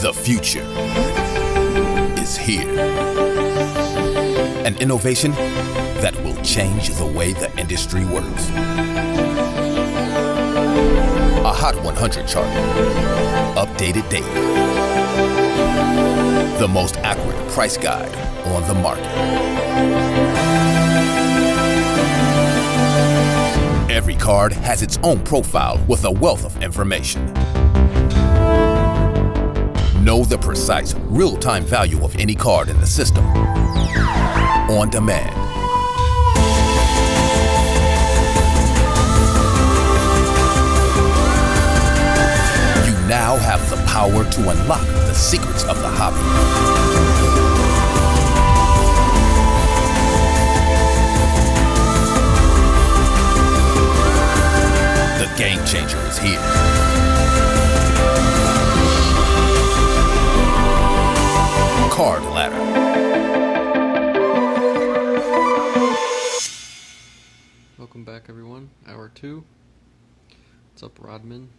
The future is here. An innovation that will change the way the industry works. A Hot 100 chart, updated daily. The most accurate price guide on the market. Every card has its own profile with a wealth of information. Know the precise, real-time value of any card in the system. On demand. You now have the power to unlock the secrets of the hobby. The game changer is here. Card Ladder. Welcome back, everyone. Hour 2. What's up, Rodman?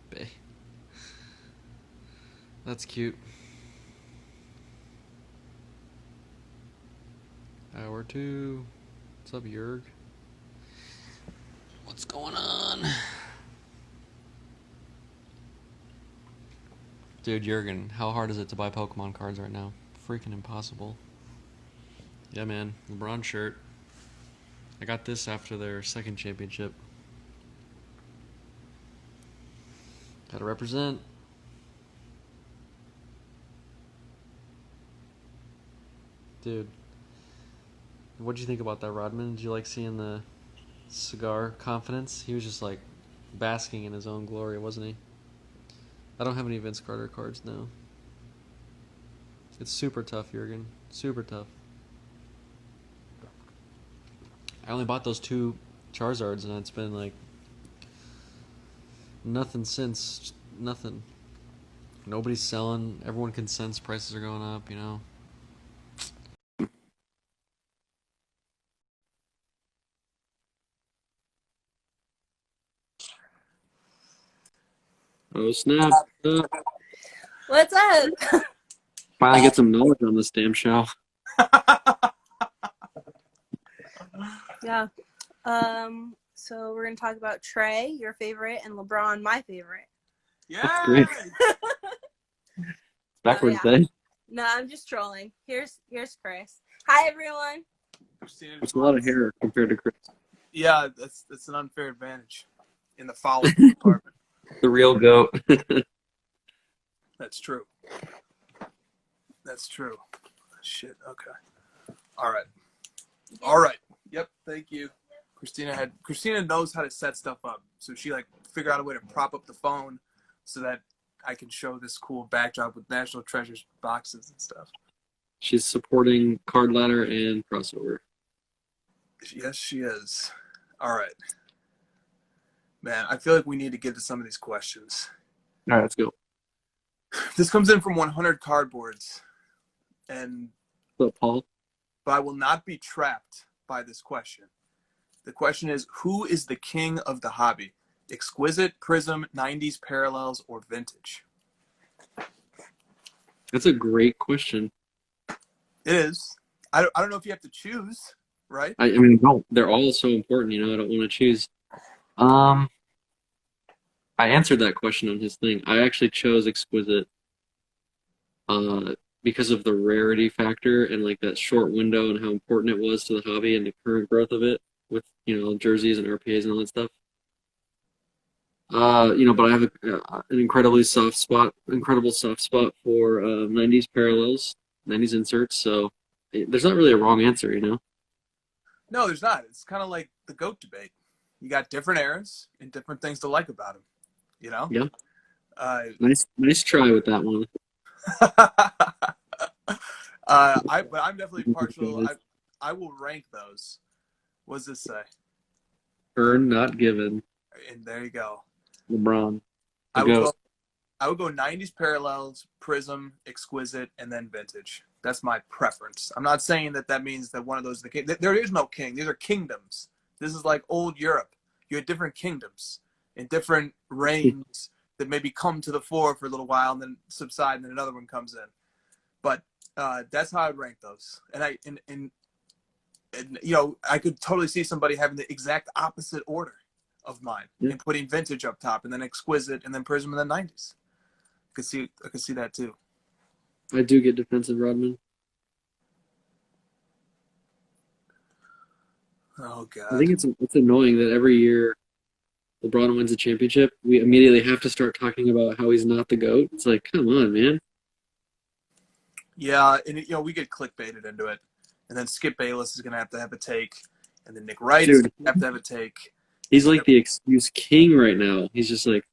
Bay. That's cute. Hour 2. What's up, Jurg? What's going on? Dude, Jurgen, how hard is it to buy Pokemon cards right now? Freaking impossible. Yeah, man. LeBron shirt. I got this after their second championship. Gotta represent. Dude. What'd you think about that, Rodman? Did you like seeing the cigar confidence? He was just like basking in his own glory, wasn't he? I don't have any Vince Carter cards now. It's super tough, Jurgen. Super tough. I only bought those 2 Charizards and it's been like nothing since. Just nothing. Nobody's selling. Everyone can sense prices are going up, you know. Oh, snap. What's up? Finally get some knowledge on this damn show. Yeah. So we're gonna talk about Trey, your favorite, and LeBron, my favorite. Yeah. That's great. Backwards, yeah. eh? No, I'm just trolling. Here's Chris. Hi, everyone. That's a lot of hair compared to Chris. Yeah, that's an unfair advantage in the following department. The real goat. That's true. That's true. Shit. Okay. All right. All right. Yep. Thank you. Christina knows how to set stuff up, so she figured out a way to prop up the phone so that I can show this cool backdrop with National Treasures boxes and stuff. She's supporting Card Ladder and Crossover. Yes, she is. All right. Man, I feel like we need to get to some of these questions. All right, let's go. This comes in from 100 cardboards, and What's up, Paul? but I will not be trapped by this question. The question is, who is the king of the hobby? Exquisite, Prism, 90s Parallels, or Vintage? That's a great question. It is. I don't know if you have to choose, right? I mean, no, they're all so important, you know, I don't want to choose. I answered that question on his thing. I actually chose Exquisite because of the rarity factor and like that short window and how important it was to the hobby and the current growth of it with, you know, jerseys and RPAs and all that stuff. You know, but I have an incredible soft spot for 90s parallels, 90s inserts, so there's not really a wrong answer, you know? No, there's not. It's kind of like the GOAT debate. You got different eras and different things to like about them, you know? Yeah. Nice try with that one. But I'm definitely partial. I will rank those. What does this say? Earned, not given. And there you go. LeBron. I would go 90s Parallels, Prism, Exquisite, and then Vintage. That's my preference. I'm not saying that means that one of those is the king. There is no king. These are kingdoms. This is like old Europe. You had different kingdoms. in different reigns that maybe come to the fore for a little while and then subside, and then another one comes in. But that's how I'd rank those. And you know, I could totally see somebody having the exact opposite order of mine and putting vintage up top and then exquisite and then prism in the 90s. I could see that too. I do get defensive Rodman. Oh God. I think it's annoying that every year LeBron wins a championship, we immediately have to start talking about how he's not the GOAT. It's like, come on, man. Yeah, and you know, we get clickbaited into it. And then Skip Bayless is gonna have to have a take, and then Nick Wright is gonna have a take. He's like the excuse king right now. He's just like,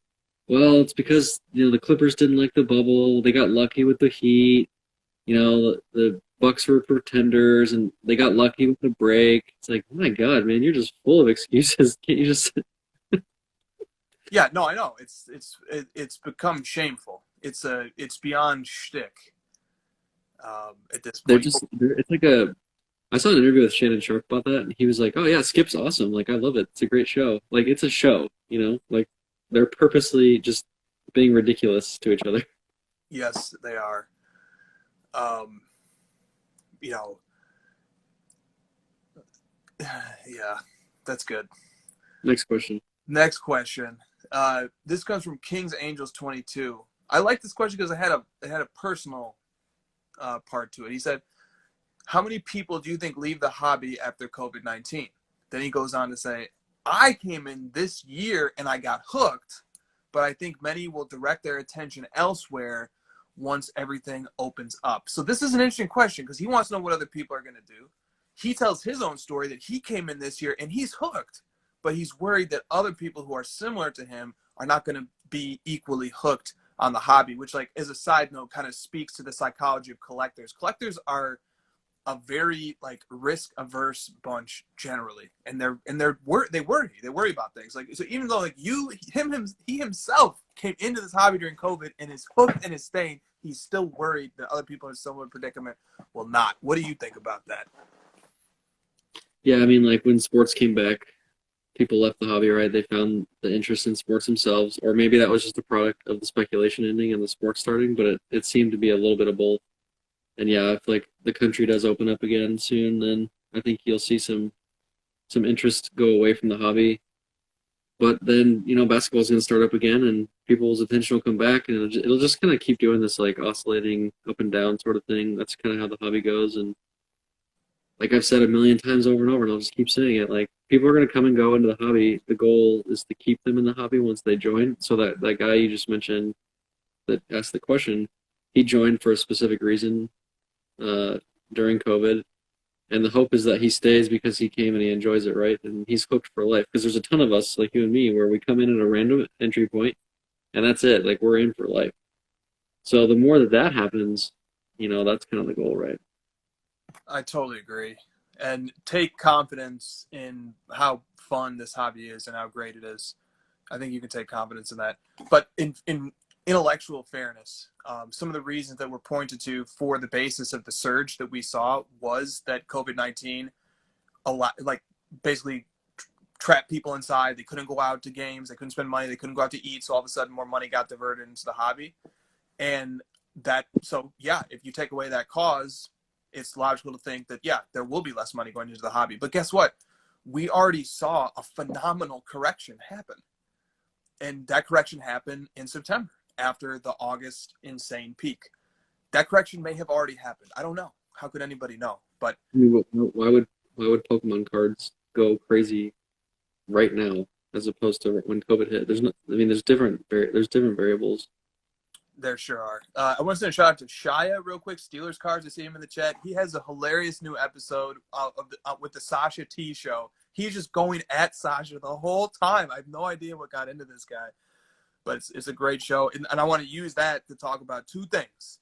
well, it's because, you know, the Clippers didn't like the bubble. They got lucky with the Heat. You know, the Bucks were pretenders, and they got lucky with the break. It's like, oh my God, man, you're just full of excuses. Can't you just? Yeah, no, I know. It's become shameful. It's beyond shtick. At this point, It's like I saw an interview with Shannon Sharp about that, and he was like, "Oh yeah, Skip's awesome. Like, I love it. It's a great show. Like, it's a show, you know. Like, they're purposely just being ridiculous to each other." Yes, they are. You know, yeah, that's good. Next question. Next question. This comes from Kings Angels 22. I like this question because it had a personal part to it. He said, how many people do you think leave the hobby after COVID-19? Then he goes on to say, I came in this year and I got hooked, but I think many will direct their attention elsewhere once everything opens up. So this is an interesting question because he wants to know what other people are going to do. He tells his own story that he came in this year and he's hooked, but he's worried that other people who are similar to him are not going to be equally hooked on the hobby, which, like, as a side note, kind of speaks to the psychology of collectors. Collectors are a very, like, risk-averse bunch generally, and they worry about things. Like, so even though, like, he himself came into this hobby during COVID and is hooked and is staying, he's still worried that other people in a similar predicament will not. What do you think about that? Yeah, I mean, like, when sports came back, people left the hobby, right? They found the interest in sports themselves, or maybe that was just a product of the speculation ending and the sports starting, but it seemed to be a little bit of both. And yeah, if like the country does open up again soon, then I think you'll see some interest go away from the hobby. But then, you know, basketball's going to start up again, and people's attention will come back, and it'll just kind of keep doing this like oscillating up and down sort of thing. That's kind of how the hobby goes. And like I've said a million times over and over, and I'll just keep saying it, like, people are going to come and go into the hobby. The goal is to keep them in the hobby once they join. So that guy you just mentioned that asked the question, he joined for a specific reason during COVID. And the hope is that he stays because he came and he enjoys it, right? And he's hooked for life. Because there's a ton of us, like you and me, where we come in at a random entry point, and that's it. Like, we're in for life. So the more that happens, you know, that's kind of the goal, right? I totally agree. And take confidence in how fun this hobby is and how great it is. I think you can take confidence in that. But in intellectual fairness, some of the reasons that were pointed to for the basis of the surge that we saw was that COVID-19 basically trapped people inside. They couldn't go out to games. They couldn't spend money. They couldn't go out to eat. So all of a sudden more money got diverted into the hobby. And if you take away that cause, it's logical to think that, yeah, there will be less money going into the hobby. But guess what? We already saw a phenomenal correction happen. And that correction happened in September after the August insane peak. That correction may have already happened. I don't know. How could anybody know? But why would Pokemon cards go crazy right now as opposed to when COVID hit? There's different variables. There sure are. I want to send a shout out to Shia real quick. Steelers cards. I see him in the chat. He has a hilarious new episode with the Sasha T show. He's just going at Sasha the whole time. I have no idea what got into this guy, but it's a great show. And I want to use that to talk about two things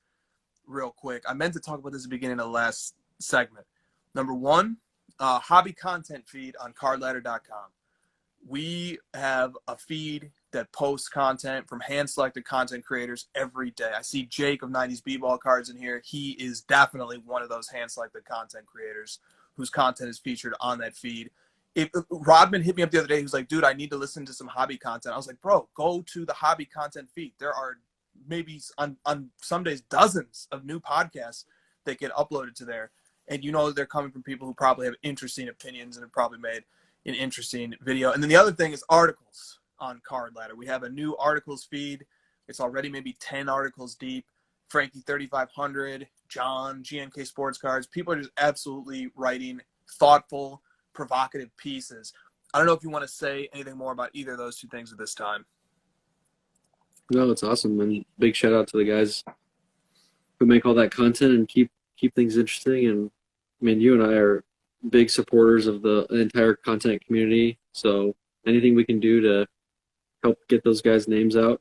real quick. I meant to talk about this at the beginning of the last segment. Number one, hobby content feed on cardladder.com. We have a feed that posts content from hand-selected content creators every day. I see Jake of 90s B-Ball Cards in here. He is definitely one of those hand-selected content creators whose content is featured on that feed. Rodman hit me up the other day. He was like, dude, I need to listen to some hobby content. I was like, bro, go to the hobby content feed. There are maybe on some days dozens of new podcasts that get uploaded to there. And they're coming from people who probably have interesting opinions and have probably made an interesting video. And then the other thing is articles on Card Ladder. We have a new articles feed. It's already maybe 10 articles deep. Frankie 3500, John, GNK Sports Cards. People are just absolutely writing thoughtful, provocative pieces. I don't know if you want to say anything more about either of those two things at this time. No, it's awesome. And big shout out to the guys who make all that content and keep things interesting. And I mean, you and I are big supporters of the entire content community. So anything we can do to help get those guys' names out,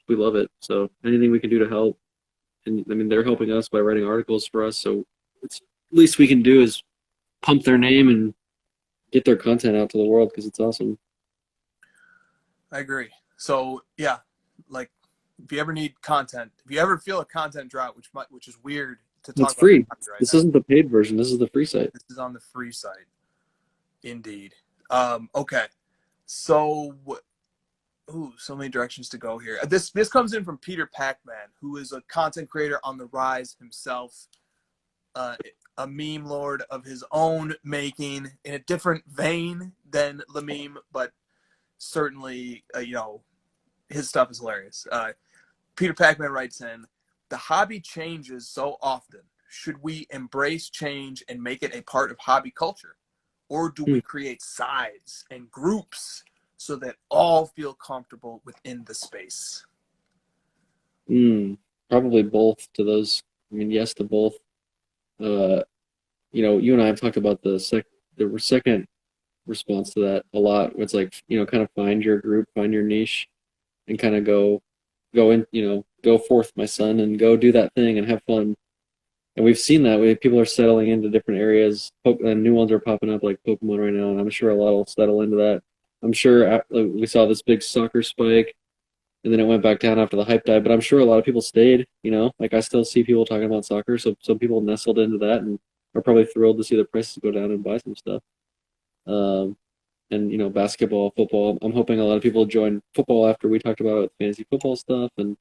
we love it. So anything we can do to help. And I mean, they're helping us by writing articles for us. So it's least we can do is pump their name and get their content out to the world because it's awesome. I agree. So yeah, like if you ever need content, if you ever feel a content drought, which is weird to talk about. It's free. Right this now. Isn't the paid version. This is the free site. This is on the free site. Indeed. Okay. So so many directions to go here. This comes in from Peter Pac-Man, who is a content creator on the rise himself. A meme lord of his own making, in a different vein than the meme, but certainly, his stuff is hilarious. Peter Pac-Man writes in, the hobby changes so often. Should we embrace change and make it a part of hobby culture? Or do we create sides and groups so that all feel comfortable within the space? Probably both to those. I mean, yes to both. You and I have talked about the second response to that a lot. It's like, kind of find your group, find your niche, and kind of go in, go forth, my son, and go do that thing and have fun. And we've seen that way. People are settling into different areas, and new ones are popping up like Pokemon right now, and I'm sure a lot will settle into that. I'm sure we saw this big soccer spike, and then it went back down after the hype died, but I'm sure a lot of people stayed, like I still see people talking about soccer, so some people nestled into that and are probably thrilled to see the prices go down and buy some stuff. And, basketball, football, I'm hoping a lot of people join football after we talked about fantasy football stuff, and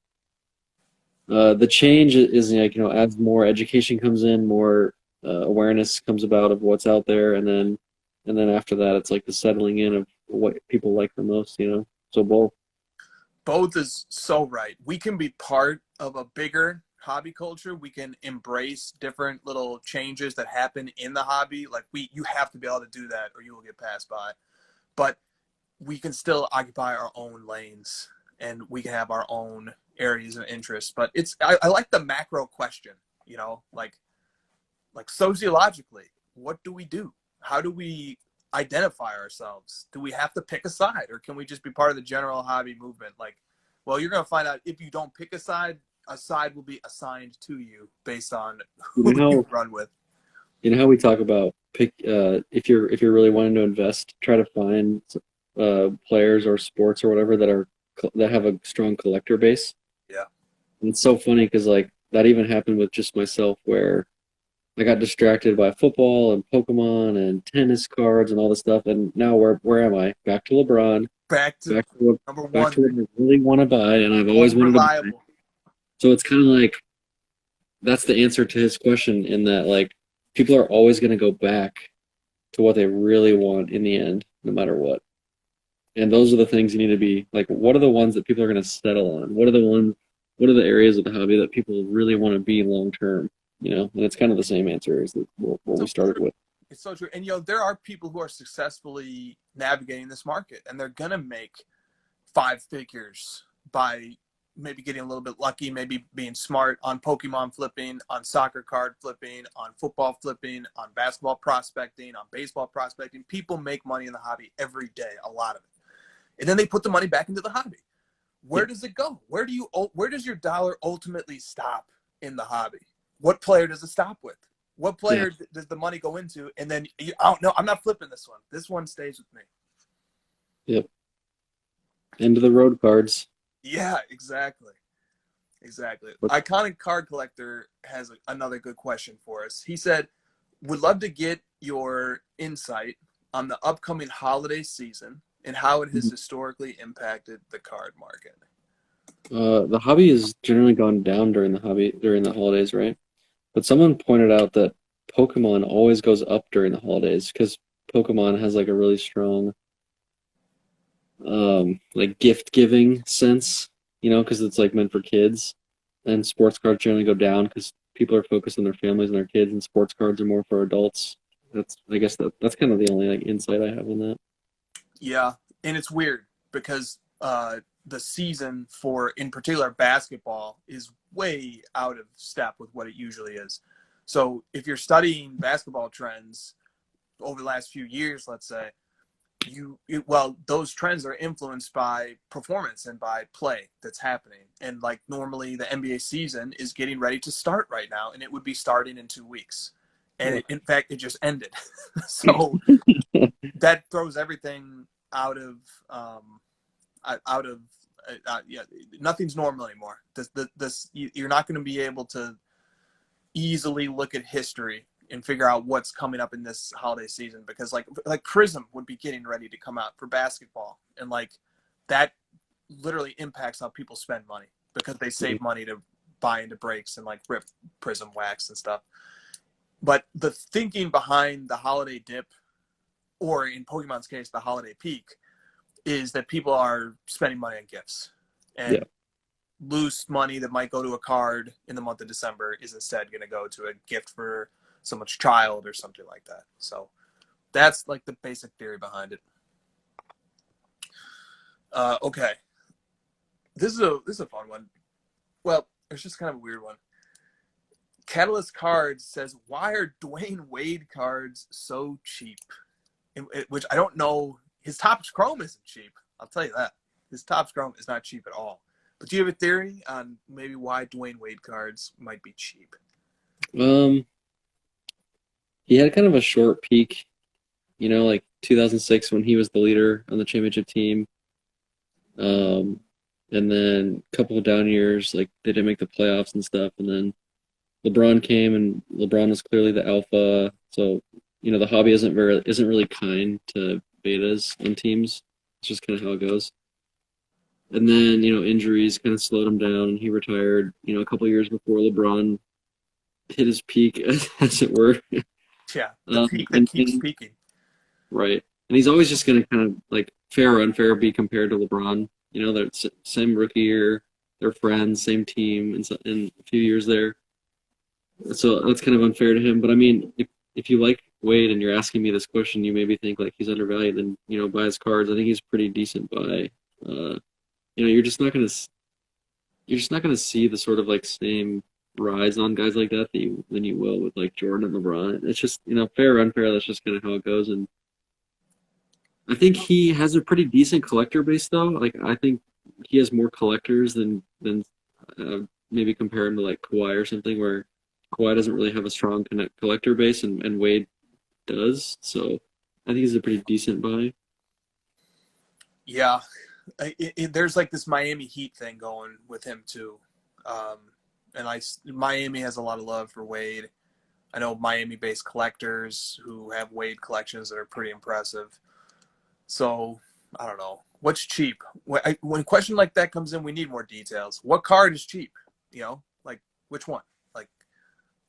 the change is, as more education comes in, more awareness comes about of what's out there, and then after that, it's like the settling in of what people like the most, so both is so right. We can be part of a bigger hobby culture. We can embrace different little changes that happen in the hobby. Like you have to be able to do that or you will get passed by. But we can still occupy our own lanes and we can have our own areas of interest. But I like the macro question, like sociologically, what do we do? How do we identify ourselves? Do we have to pick a side, or can we just be part of the general hobby movement? Like, well, you're going to find out if you don't pick a side will be assigned to you based on who you run with. How we talk about if you're really wanting to invest, try to find players or sports or whatever that have a strong collector base. Yeah. And it's so funny because like that even happened with just myself, where I got distracted by football and Pokemon and tennis cards and all this stuff, and now where am I? Back to LeBron. Back to number one. Back to what I really want to buy, and I've always wanted to buy. So it's kind of like that's the answer to his question, in that like people are always going to go back to what they really want in the end, no matter what. And those are the things you need to be like. What are the ones that people are going to settle on? What are the areas of the hobby that people really want to be long term? And it's kind of the same answer as what we started with. It's so true. And, there are people who are successfully navigating this market, and they're going to make 5 figures by maybe getting a little bit lucky, maybe being smart on Pokemon flipping, on soccer card flipping, on football flipping, on basketball prospecting, on baseball prospecting. People make money in the hobby every day, a lot of it. And then they put the money back into the hobby. Where does it go? Where does your dollar ultimately stop in the hobby? What player does it stop with? What player does the money go into? And then, oh, no, I'm not flipping this one. This one stays with me. Yep. End of the road cards. Yeah, exactly. Iconic Card Collector has another good question for us. He said, would love to get your insight on the upcoming holiday season and how it has historically impacted the card market. The hobby has generally gone down during the holidays, right? But someone pointed out that Pokemon always goes up during the holidays because Pokemon has like a really strong like gift giving sense, because it's like meant for kids, and sports cards generally go down because people are focused on their families and their kids, and sports cards are more for adults. I guess that's kind of the only like insight I have on that. Yeah, and it's weird because the season for, in particular, basketball is way out of step with what it usually is. So if you're studying basketball trends over the last few years, let's say, those trends are influenced by performance and by play that's happening. And like normally the NBA season is getting ready to start right now, and it would be starting in 2 weeks. And in fact, it just ended. So that throws everything out of nothing's normal anymore. You're not going to be able to easily look at history and figure out what's coming up in this holiday season, because like Prism would be getting ready to come out for basketball, and like that literally impacts how people spend money because they save money to buy into breaks and like rip Prism wax and stuff. But the thinking behind the holiday dip, or in Pokemon's case, the holiday peak, is that people are spending money on gifts, and loose money that might go to a card in the month of December is instead going to go to a gift for someone's child or something like that. So that's like the basic theory behind it. Okay. This is a fun one. Well, it's just kind of a weird one. Catalyst Cards says, why are Dwayne Wade cards so cheap? Which I don't know. His Topps Chrome isn't cheap. I'll tell you that. His Topps Chrome is not cheap at all. But do you have a theory on maybe why Dwayne Wade cards might be cheap? He had kind of a short peak, like 2006 when he was the leader on the championship team. And then a couple of down years, like they didn't make the playoffs and stuff. And then LeBron came, and LeBron was clearly the alpha. So, the hobby isn't really kind to betas on teams. It's just kind of how it goes. And then, injuries kind of slowed him down, and he retired, a couple of years before LeBron hit his peak, as it were. Yeah, the peak that keeps peaking. Right. And he's always just going to kind of, like, fair or unfair, be compared to LeBron. They're same rookie year, they're friends, same team, in a few years there. So that's kind of unfair to him. But, I mean, if you like Wade and you're asking me this question, you maybe think, like, he's undervalued and, buy his cards. I think he's pretty decent buy. You're just not going to see the sort of, like, same rise on guys like that than you will with like Jordan and LeBron. It's just, fair or unfair, that's just kind of how it goes. And I think he has a pretty decent collector base though. Like I think he has more collectors than maybe compare him to like Kawhi or something, where Kawhi doesn't really have a strong collector base and Wade does. So I think he's a pretty decent buy. Yeah. There's like this Miami Heat thing going with him too. And Miami has a lot of love for Wade. I know Miami-based collectors who have Wade collections that are pretty impressive. So, I don't know. What's cheap? When a question like that comes in, we need more details. What card is cheap? Like, which one? Like,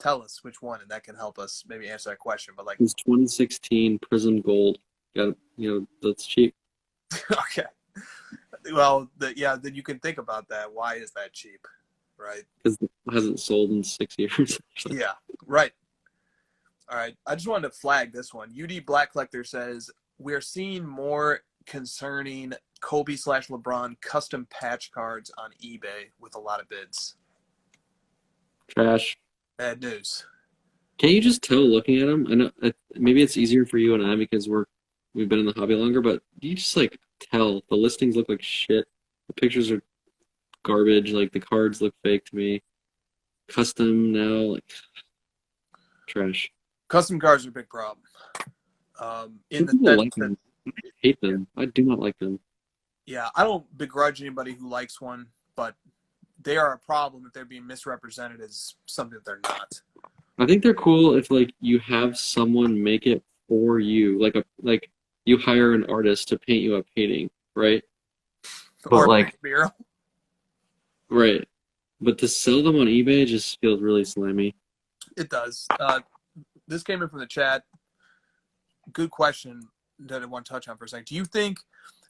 tell us which one, and that can help us maybe answer that question. But, like... It's 2016 Prism Gold. That's cheap. Okay. Well, then you can think about that. Why is that cheap? Right? Because it hasn't sold in 6 years. Yeah, right. All right. I just wanted to flag this one. UD Black Collector says, we're seeing more concerning Kobe/LeBron custom patch cards on eBay with a lot of bids. Trash. Bad news. Can't you just tell looking at them? I know maybe it's easier for you and I because we've been in the hobby longer, but you just like tell the listings look like shit. The pictures are garbage. Like the cards look fake to me. Custom now, like trash. Custom cards are a big problem. In the People like them. I hate them. I do not like them. Yeah, I don't begrudge anybody who likes one, but they are a problem if they're being misrepresented as something that they're not. I think they're cool if like you have someone make it for you, like you hire an artist to paint you a painting, right? But Or like, Miro. right. But to sell them on eBay just feels really slimy. It does. This came in from the chat. Good question that I want to touch on for a second. Do you think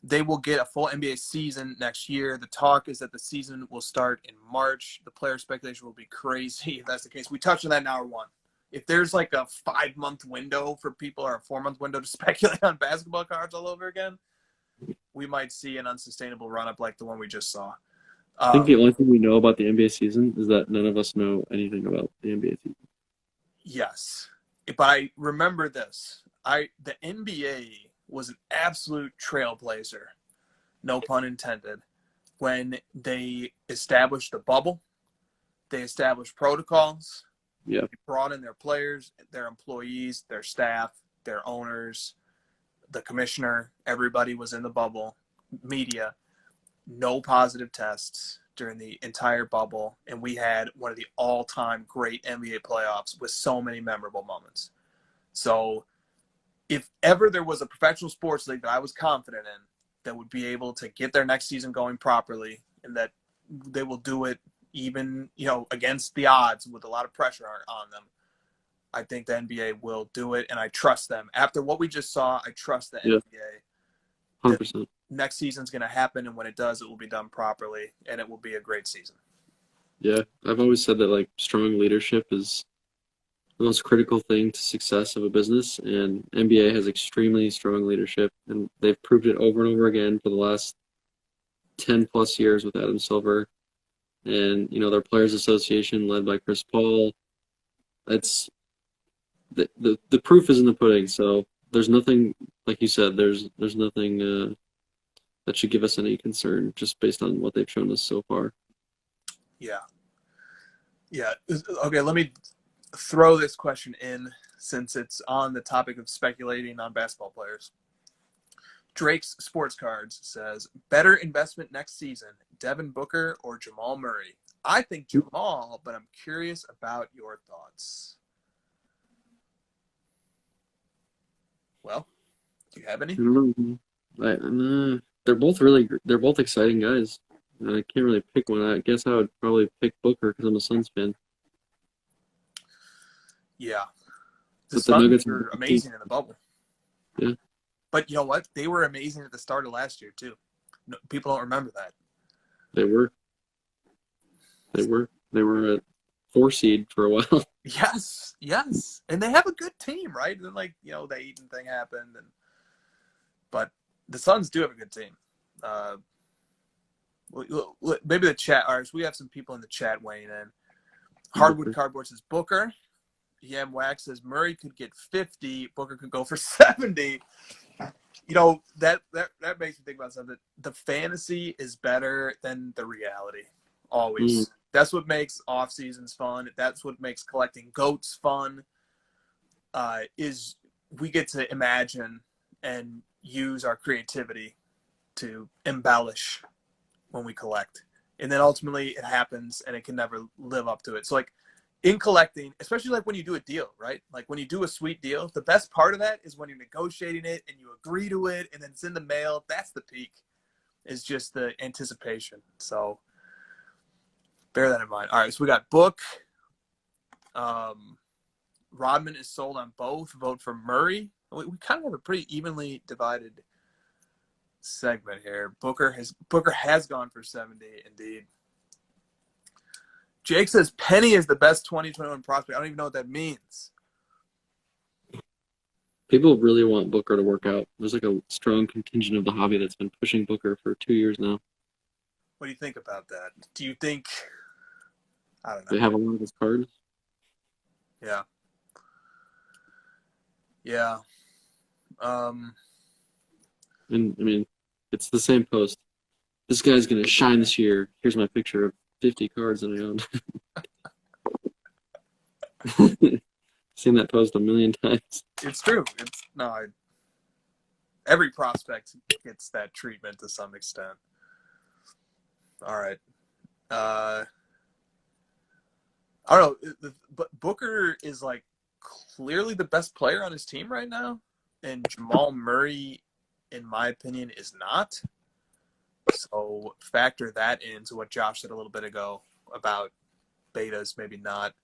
they will get a full NBA season next year? The talk is that the season will start in March. The player speculation will be crazy if that's the case. We touched on that in hour one. If there's like a 5-month window for people or a 4-month window to speculate on basketball cards all over again, we might see an unsustainable run-up like the one we just saw. I think the only thing we know about the NBA season is that none of us know anything about the NBA season. Yes. But I remember this. The NBA was an absolute trailblazer, no pun intended, when they established the bubble. They established protocols. Yeah. They brought in their players, their employees, their staff, their owners, the commissioner. Everybody was in the bubble. Media. No positive tests during the entire bubble, and we had one of the all-time great NBA playoffs with so many memorable moments. So if ever there was a professional sports league that I was confident in that would be able to get their next season going properly and that they will do it even, against the odds with a lot of pressure on them, I think the NBA will do it, and I trust them. After what we just saw, I trust the NBA. 100%. Next season's going to happen, and when it does, it will be done properly, and it will be a great season. Yeah, I've always said that like strong leadership is the most critical thing to success of a business, and NBA has extremely strong leadership, and they've proved it over and over again for the last 10 plus years with Adam Silver, and their Players Association led by Chris Paul. It's the proof is in the pudding. So there's nothing, like you said, there's nothing that should give us any concern just based on what they've shown us so far. Yeah. Okay, let me throw this question in since it's on the topic of speculating on basketball players. Drake's Sports Cards says, better investment next season, Devin Booker or Jamal Murray? I think Jamal, but I'm curious about your thoughts. Well, do you have any? I don't know. They're both exciting guys. I can't really pick one. I guess I would probably pick Booker because I'm a Suns fan. Yeah. The But the Suns Nuggets were amazing in the bubble. Yeah. But you know what? They were amazing at the start of last year, too. No, people don't remember that. They were a 4 seed for a while. Yes. And they have a good team, right? And then, the Ayton thing happened. But the Suns do have a good team. Maybe the chat. All right, so we have some people in the chat weighing in. Hardwood Cardboard says Booker. Yam Wax says Murray could get 50. Booker could go for 70. That makes me think about something. The fantasy is better than the reality. Always. That's what makes off seasons fun. That's what makes collecting goats fun. Is we get to imagine and use our creativity to embellish when we collect. And then ultimately it happens and it can never live up to it. So in collecting, especially when you do a deal, right? Like when you do a sweet deal, the best part of that is when you're negotiating it and you agree to it and then it's in the mail. That's the peak, is just the anticipation. So bear that in mind. All right, so we got Book. Rodman is sold on both. Vote for Murray. We kind of have a pretty evenly divided segment here. Booker has gone for 70, indeed. Jake says Penny is the best 2021 prospect. I don't even know what that means. People really want Booker to work out. There's like a strong contingent of the hobby that's been pushing Booker for 2 years now. What do you think about that? Do you think, I don't know. They have a lot of his cards. Yeah. And I mean, it's the same post. This guy's gonna shine this year. Here's my picture of 50 cards that I own. Seen that post a million times. It's true. Every prospect gets that treatment to some extent. All right. I don't know, but Booker is like clearly the best player on his team right now, and Jamal Murray, in my opinion, is not. So factor that into what Josh said a little bit ago about betas maybe not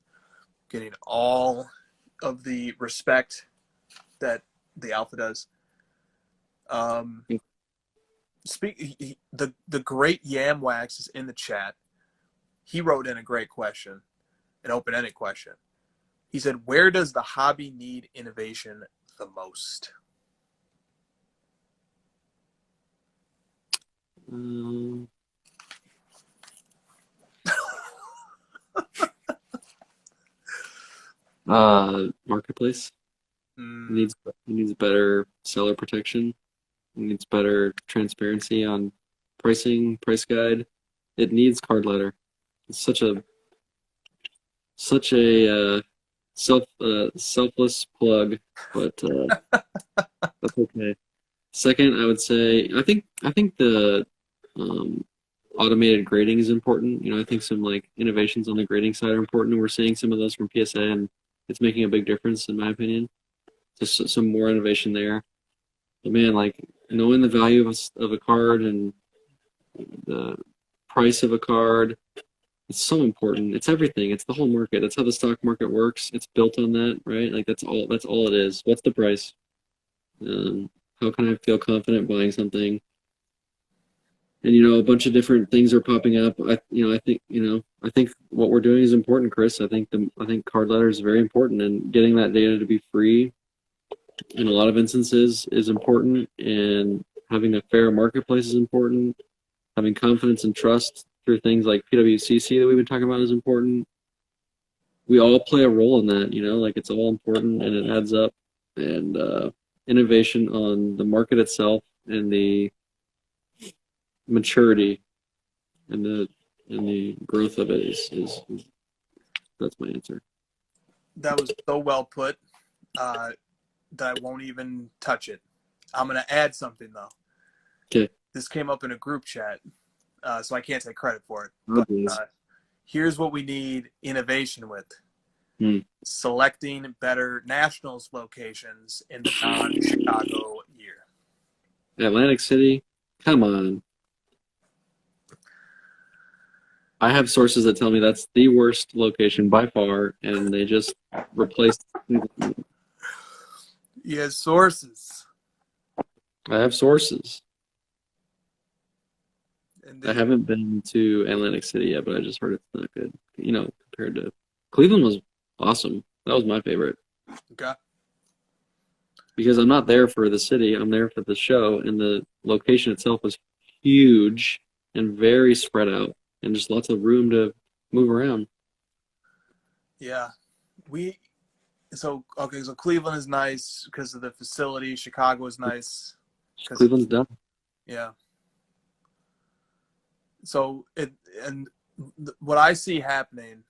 getting all of the respect that the alpha does. The great Yamwax is in the chat. He wrote in a great question, an open-ended question. He said, where does the hobby need innovation the most? Marketplace. It needs better seller protection. It needs better transparency on pricing, price guide. It needs card letter. It's such a selfless plug, but that's okay. Second, I would say I think the automated grading is important. I think some like innovations on the grading side are important, and we're seeing some of those from PSA, and it's making a big difference in my opinion. Just some more innovation there. But man, like knowing the value of a card and the price of a card, it's so important. It's everything. It's the whole market. That's how the stock market works. It's built on that, right? Like that's all it is. What's the price? How can I feel confident buying something? And a bunch of different things are popping up. I think what we're doing is important, Chris. I think card letter is very important, and getting that data to be free in a lot of instances is important, and having a fair marketplace is important. Having confidence and trust through things like PWCC that we've been talking about is important. We all play a role in that, like it's all important and it adds up. And innovation on the market itself and the maturity and the growth of it is that's my answer. That was so well put that I won't even touch it. I'm going to add something though. Okay. This came up in a group chat, so I can't take credit for it. Oh, But here's what we need innovation with. Selecting better Nationals locations in the non-Chicago year. Atlantic City? Come on. I have sources that tell me that's the worst location by far, and they just replaced. You have sources. I have sources. And I haven't been to Atlantic City yet, but I just heard it's not good. Compared to Cleveland was awesome. That was my favorite. Okay. Because I'm not there for the city, I'm there for the show, and the location itself was huge and very spread out, and just lots of room to move around. Yeah. So Cleveland is nice because of the facility. Chicago is nice. Cleveland's done. Yeah. So what I see happening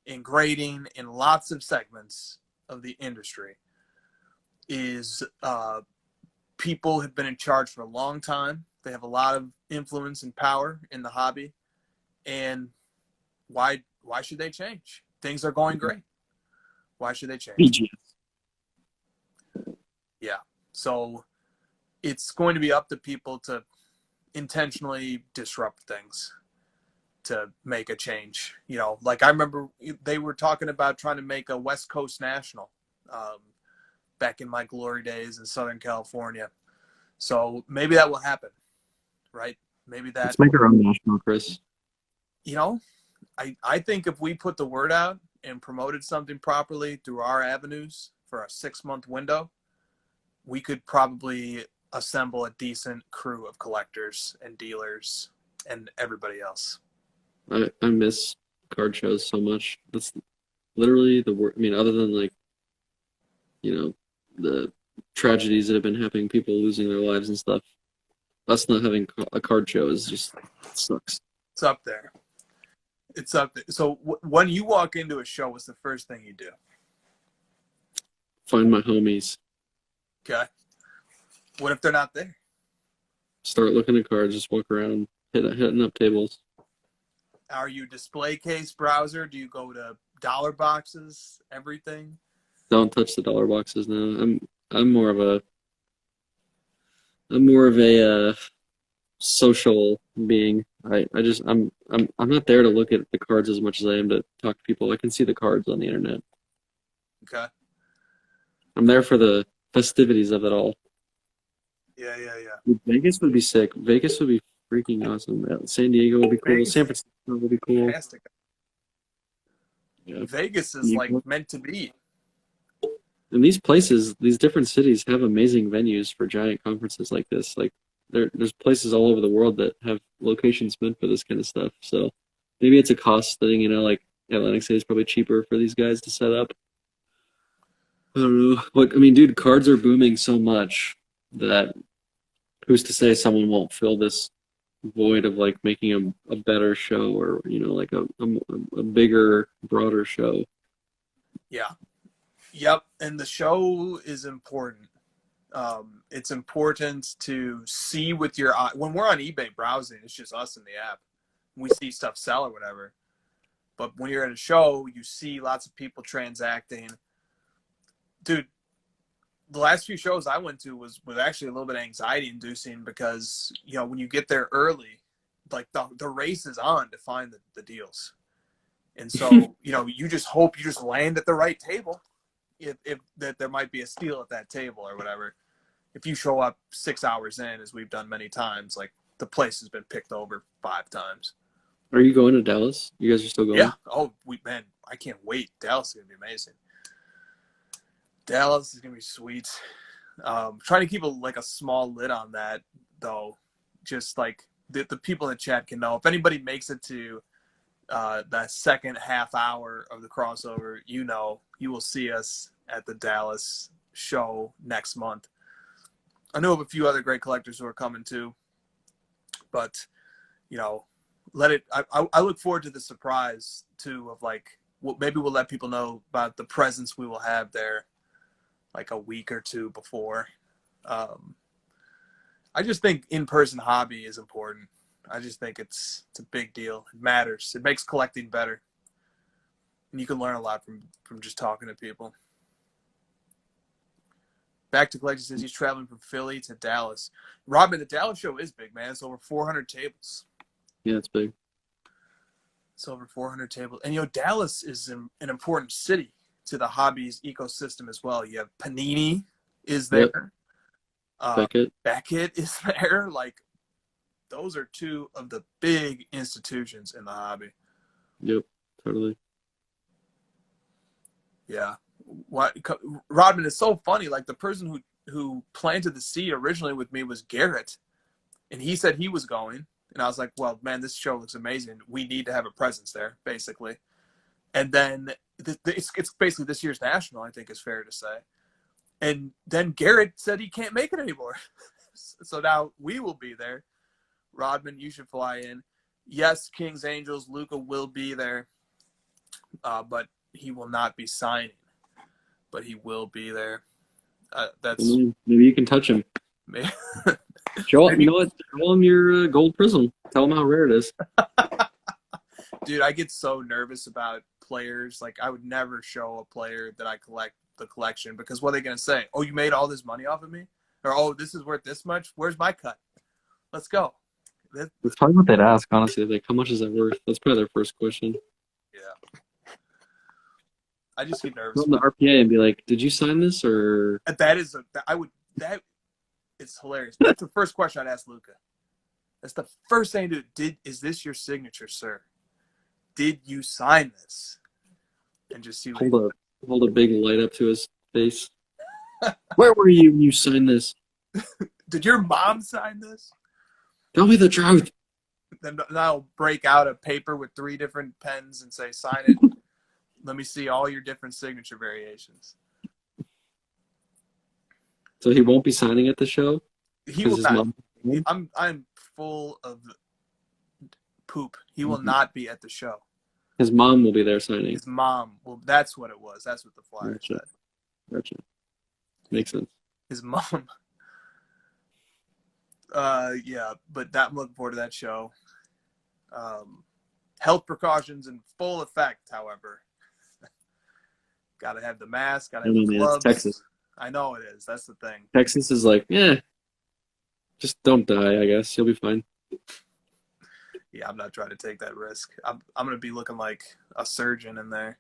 in grading in lots of segments of the industry is people have been in charge for a long time. They have a lot of influence and power in the hobby. And why should they change? Things are going great. Why should they change? Yeah. So it's going to be up to people to intentionally disrupt things to make a change. Like I remember they were talking about trying to make a West Coast National back in my glory days in Southern California. So maybe that will happen, right? Maybe that. Let's make our own national, Chris. I think if we put the word out and promoted something properly through our avenues for a 6-month window, we could probably assemble a decent crew of collectors and dealers and everybody else. I miss card shows so much. That's literally the word. I mean, other than the tragedies that have been happening, people losing their lives and stuff. Us not having a card show is just sucks. It's up there. So when you walk into a show, what's the first thing you do? Find my homies. Okay. What if they're not there? Start looking at cards. Just walk around, hitting up tables. Are you display case browser? Do you go to dollar boxes, everything. Don't touch the dollar boxes now. I'm more of a social being. I'm not there to look at the cards as much as I am to talk to people. I can see the cards on the internet. Okay. I'm there for the festivities of it all. Yeah. Dude, Vegas would be sick. Vegas would be freaking awesome. San Diego would be cool. Vegas San Francisco would be cool. Fantastic. Yeah. Vegas is like meant to be. And these places, these different cities have amazing venues for giant conferences like this. Like there's places all over the world that have locations meant for this kind of stuff. So maybe it's a cost thing, like Atlantic City is probably cheaper for these guys to set up. I don't know. Like, I mean, dude, cards are booming so much that who's to say someone won't fill this void of like making a better show or like a bigger, broader show. Yeah. Yep. And the show is important. It's important to see with your eye. When we're on eBay browsing, it's just us in the app. We see stuff sell or whatever. But when you're at a show, you see lots of people transacting. Dude, the last few shows I went to was actually a little bit anxiety inducing because, when you get there early, like the race is on to find the deals. And so, you just hope you just land at the right table. If that there might be a steal at that table or whatever. If you show up 6 hours in, as we've done many times, like the place has been picked over 5 times. Are you going to Dallas? You guys are still going? Yeah. Oh, man, I can't wait. Dallas is gonna be amazing. Dallas is gonna be sweet. Trying to keep a small lid on that though, just like the people in the chat can know. If anybody makes it to that second half hour of the crossover, you will see us at the Dallas show next month. I know of a few other great collectors who are coming too, but I look forward to the surprise too of maybe we'll let people know about the presence we will have there like a week or two before. I just think in-person hobby is important. I just think it's a big deal. It matters. It makes collecting better. And you can learn a lot from just talking to people. Back to Collector says he's traveling from Philly to Dallas. Robin, the Dallas show is big, man. It's over 400 tables. Yeah, it's big. It's over 400 tables. And, Dallas is an important city to the hobbies ecosystem as well. You have Panini is there. Yep. Beckett is there. Those are two of the big institutions in the hobby. Yep, totally. Yeah. Rodman, it's so funny. The person who planted the seed originally with me was Garrett, and he said he was going. And I was like, well, man, this show looks amazing. We need to have a presence there, basically. And then it's basically this year's national, I think is fair to say. And then Garrett said he can't make it anymore. So now we will be there. Rodman, you should fly in. Yes, Kings Angels, Luca will be there, but he will not be signing. But he will be there. Maybe you can touch him. Show him, show him your gold prism. Tell him how rare it is. Dude, I get so nervous about players. I would never show a player that I collect the collection because what are they going to say? Oh, you made all this money off of me? Or, oh, this is worth this much? Where's my cut? Let's go. That's probably what they'd ask, honestly. How much is that worth? That's probably their first question. Yeah. I just get nervous. Go on the RPA and be like, did you sign this or? It's hilarious. That's the first question I'd ask Luca. That's the first thing to do. Is this your signature, sir? Did you sign this? And just see hold a big light up to his face. Where were you when you signed this? Did your mom sign this? Tell me the truth. Then I'll break out a paper with 3 different pens and say, sign it. Let me see all your different signature variations. So he won't be signing at the show? He will not. I'm full of poop. He will not be at the show. His mom will be there signing. His mom. Well, that's what it was. That's what the flyer said. Gotcha. Makes sense. His mom. Yeah, but I'm looking forward to that show. Health precautions in full effect, however. Gotta have the mask. Gotta I have don't the know, man, it's gloves. Texas. I know it is. That's the thing. Texas is like, just don't die, I guess. You'll be fine. Yeah, I'm not trying to take that risk. I'm gonna be looking like a surgeon in there.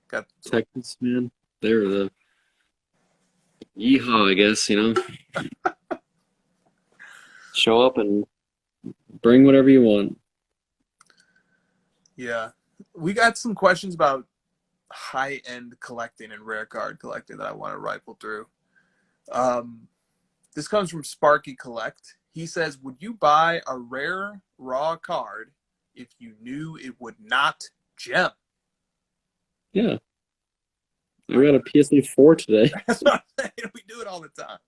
Got Texas, man, they're the yeehaw, I guess, Show up and bring whatever you want. yeah. We got some questions about high-end collecting and rare card collecting that I want to rifle through. This comes from Sparky Collect. He says, would you buy a rare raw card if you knew it would not gem? Yeah. I got a PSA 4 today. That's what I'm saying. We do it all the time.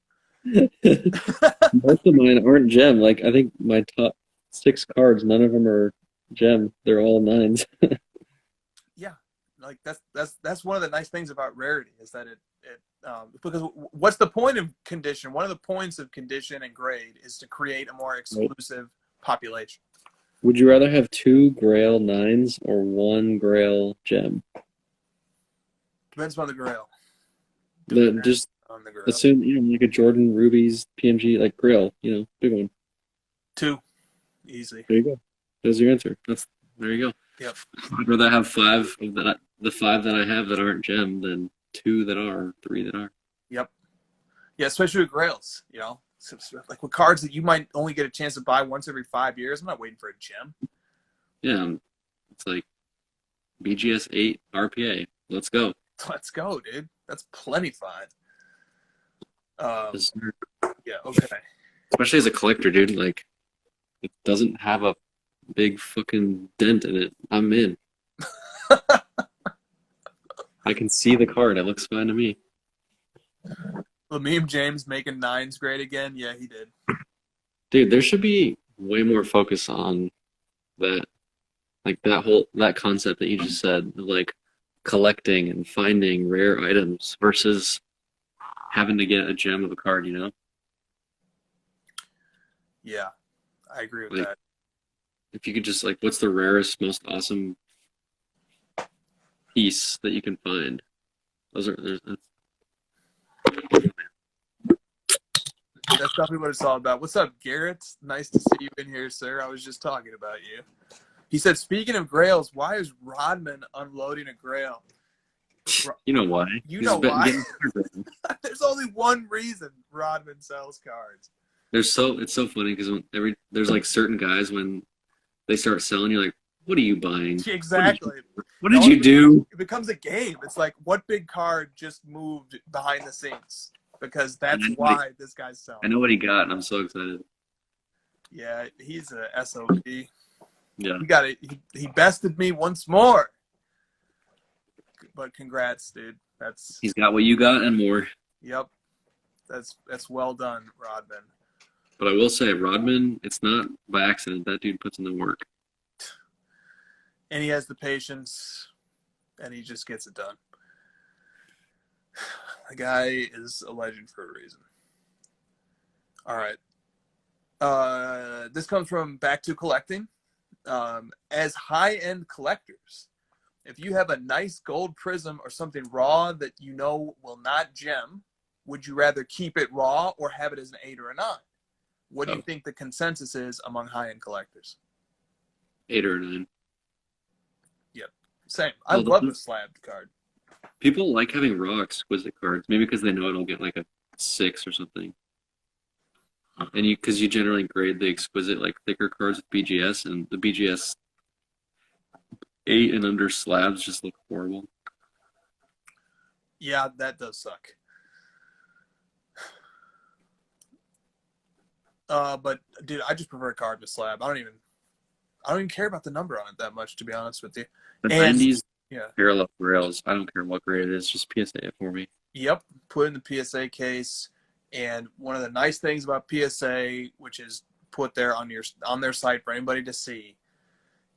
Most of mine aren't gem. Like, I think my top 6 cards, none of them are gem. They're all 9s. Yeah, like that's one of the nice things about rarity is that it because what's the point of condition? One of the points of condition and grade is to create a more exclusive population. Would you rather have 2 Grail 9s or 1 Grail gem? Depends on the grail. Just On the grail. assume, like a Jordan Rubies PMG, like Grail, big one. 2, easy. There you go. There's your answer. There you go. Yep. I'd rather have 5 of that, the 5 that I have that aren't gem than 2 that are, 3 that are. Yep. Yeah, especially with grails, like with cards that you might only get a chance to buy once every 5 years. I'm not waiting for a gem. Yeah, it's like BGS 8 RPA. Let's go. Let's go, dude. That's plenty fine. Yes, sir. Yeah, okay. Especially as a collector, dude. Like, it doesn't have a big fucking dent in it. I'm in. I can see the card. It looks fine to me. Lameme James making 9s great again. Yeah, he did. Dude, there should be way more focus on that. Like that concept that you just said, like collecting and finding rare items versus having to get a gem of a card, Yeah, I agree with Like, that. If you could just what's the rarest, most awesome piece that you can find? That's That's definitely what it's all about. What's up, Garrett? Nice to see you in here, sir. I was just talking about you. He said, speaking of grails, why is Rodman unloading a grail? You know why? You know why? There's only one reason Rodman sells cards. It's so funny because there's like certain guys when they start selling, you're like, what are you buying? Exactly. What did you do? It becomes a game. It's like, what big card just moved behind the scenes? Because that's why this guy's selling. I know what he got, and I'm so excited. Yeah, he's a SOB. Yeah. He got it. He bested me once more. But congrats, dude. He's got what you got and more. Yep. That's well done, Rodman. But I will say, Rodman, it's not by accident. That dude puts in the work. And he has the patience, and he just gets it done. The guy is a legend for a reason. All right. This comes from Back to Collecting. As high-end collectors, if you have a nice gold prism or something raw that you know will not gem, would you rather keep it raw or have it as an 8 or a 9? What do you think the consensus is among high-end collectors? 8 or 9. Yep. Same. I love the slabbed card. People like having raw exquisite cards, maybe because they know it'll get like a 6 or something. And because you generally grade the exquisite, like thicker cards with BGS, and the BGS 8 and under slabs just look horrible. Yeah, that does suck. But dude, I just prefer a card to slab. I don't even care about the number on it that much, to be honest with you. The 90s yeah. parallel rails, I don't care what grade it is, just PSA it for me. Yep, put in the PSA case. And one of the nice things about PSA, which is put there on their site for anybody to see,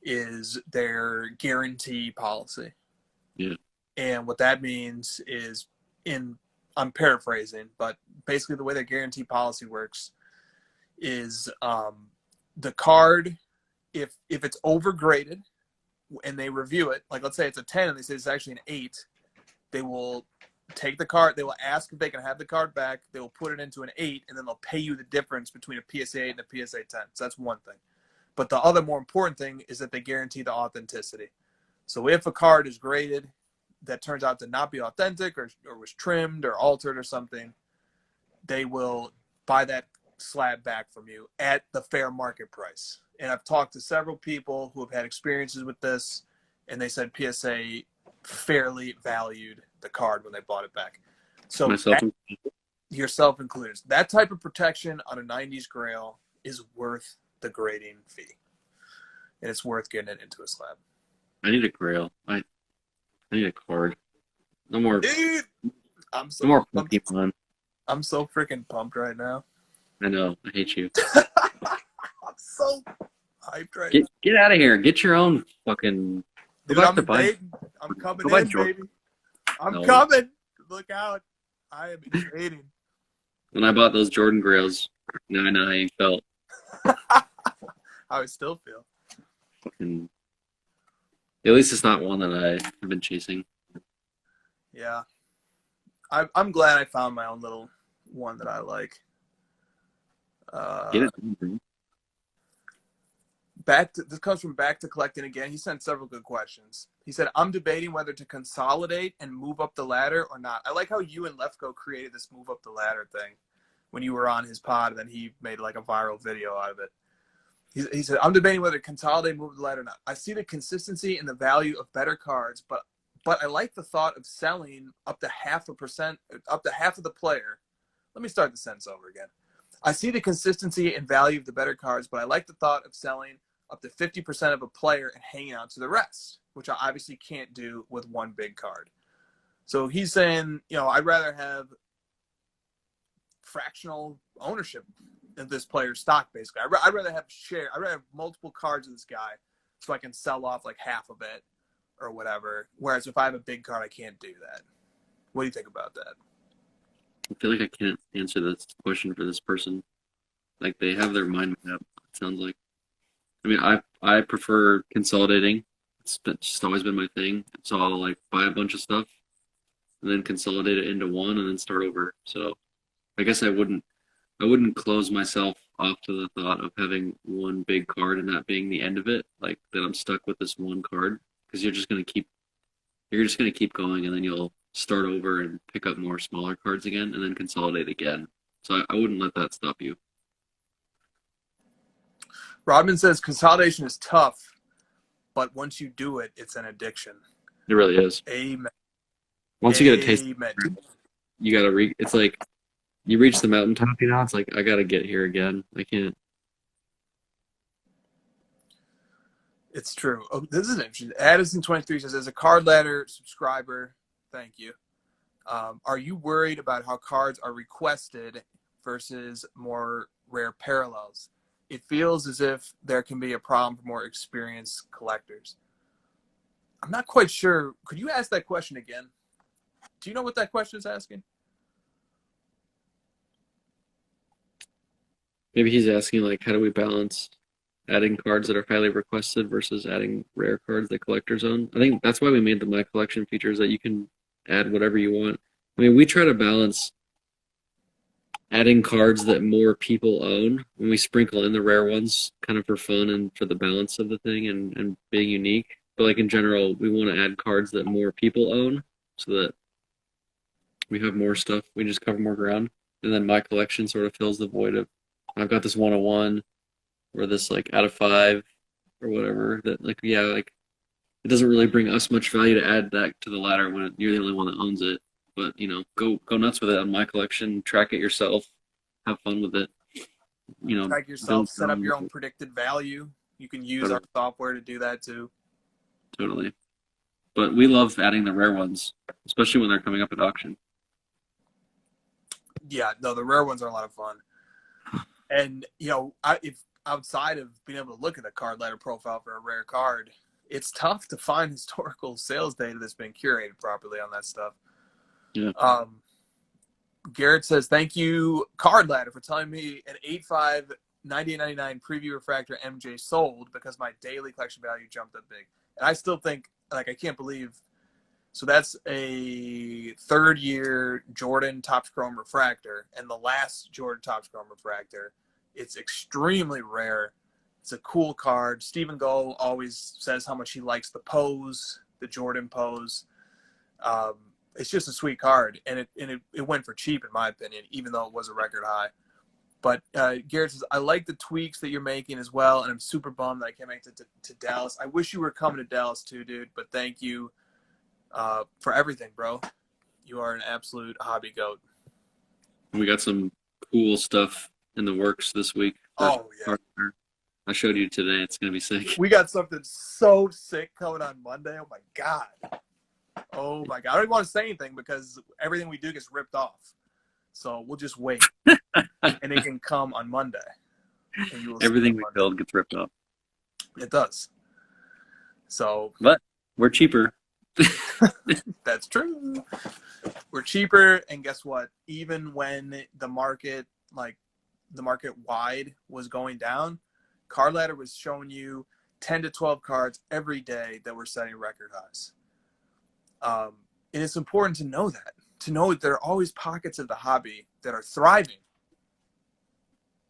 is their guarantee policy. Yeah. And what that means is, I'm paraphrasing, but basically the way their guarantee policy works is the card, if it's overgraded and they review it, like let's say it's a 10 and they say it's actually an 8, They will take the card. They will ask if they can have the card back. They will put it into an 8, and then they'll pay you the difference between a PSA 8 and a PSA 10. So that's one thing. But the other more important thing is that they guarantee the authenticity. So if a card is graded that turns out to not be authentic or was trimmed or altered or something, they will buy that slab back from you at the fair market price. And I've talked to several people who have had experiences with this, and they said PSA fairly valued the card when they bought it back. So yourself included. That type of protection on a 90s Grail is worth the grading fee. And it's worth getting it into a slab. I need a Grail. I need a card. No more. Dude, no more Pokemon. I'm so freaking pumped right now. I know. I hate you. I'm so hyped right now. Get out of here. Get your own fucking. Dude, I'm coming in, baby. I'm coming. Look out. I am invading. When I bought those Jordan Grails, now I know how you felt. How I still feel. Fucking. At least it's not one that I have been chasing. Yeah. I'm glad I found my own little one that I like. Get it. This comes from Back to Collecting again. He sent several good questions. He said, I'm debating whether to consolidate and move up the ladder or not. I like how you and Lefko created this move up the ladder thing when you were on his pod, and then he made like a viral video out of it. He said, I'm debating whether to consolidate and move the ladder or not. I see the consistency and the value of better cards, but I like the thought of selling up to half of the player. Let me start the sentence over again. I see the consistency and value of the better cards, but I like the thought of selling up to 50% of a player and hanging on to the rest, which I obviously can't do with one big card. So he's saying, I'd rather have fractional ownership of this player's stock, basically. I'd rather have I'd rather have multiple cards of this guy so I can sell off like half of it or whatever. Whereas if I have a big card, I can't do that. What do you think about that? I feel like I can't answer this question for this person. Like, they have their mind made up, it sounds like. I mean, I prefer consolidating. It's just always been my thing. So I'll like buy a bunch of stuff and then consolidate it into one and then start over. So I guess I wouldn't close myself off to the thought of having one big card and that being the end of it. Like, that I'm stuck with this one card, because you're just gonna keep going, and then you'll start over and pick up more smaller cards again and then consolidate again. So I wouldn't let that stop you. Rodman says consolidation is tough, but once you do it, it's an addiction. It really is. Amen. Once you get a taste, you gotta it's like you reach the mountaintop, it's like, I gotta get here again. I can't. It's true. Oh, this is interesting. Addison23 says, as a card ladder subscriber, thank you. Are you worried about how cards are requested versus more rare parallels? It feels as if there can be a problem for more experienced collectors. I'm not quite sure. Could you ask that question again? Do you know what that question is asking? Maybe he's asking, like, how do we balance adding cards that are highly requested versus adding rare cards that collectors own? I think that's why we made the My Collection features, that you can add whatever you want. I mean, we try to balance adding cards that more people own, and we sprinkle in the rare ones kind of for fun and for the balance of the thing and being unique. But like, in general, we want to add cards that more people own so that we have more stuff. We just cover more ground. And then My Collection sort of fills the void of, I've got this 101 or this like out of 5 or whatever, that like, yeah, like, it doesn't really bring us much value to add that to the ladder when you're the only one that owns it. But, go nuts with it on My Collection, track it yourself, have fun with it. Track yourself, set up your own predicted value. You can use our software to do that too. Totally. But we love adding the rare ones, especially when they're coming up at auction. Yeah, no, the rare ones are a lot of fun. And, if outside of being able to look at the card ladder profile for a rare card, it's tough to find historical sales data that's been curated properly on that stuff. Yeah. Garrett says, thank you, Card Ladder, for telling me an 8.5 $98.99 preview refractor MJ sold because my daily collection value jumped up big. And I still think, like, I can't believe So that's a third-year Jordan Topps Chrome refractor, and the last Jordan Topps Chrome refractor. It's extremely rare. It's a cool card. Stephen Gold always says how much he likes the pose, the Jordan pose. It's just a sweet card, and it went for cheap in my opinion, even though it was a record high. But Garrett says, I like the tweaks that you're making as well, and I'm super bummed that I can't make it to Dallas. I wish you were coming to Dallas too, dude, but thank you for everything, bro. You are an absolute hobby goat. We got some cool stuff in the works this week. Oh, yeah. I showed you today. It's going to be sick. We got something so sick coming on Monday. Oh, my God. Oh, my God. I don't even want to say anything because everything we do gets ripped off. So we'll just wait. And it can come on Monday. And you will Everything we build gets ripped off. It does. So. But we're cheaper. That's true. We're cheaper. And guess what? Even when the market wide was going down, Card Ladder was showing you 10 to 12 cards every day that were setting record highs. And it's important to know that there are always pockets of the hobby that are thriving.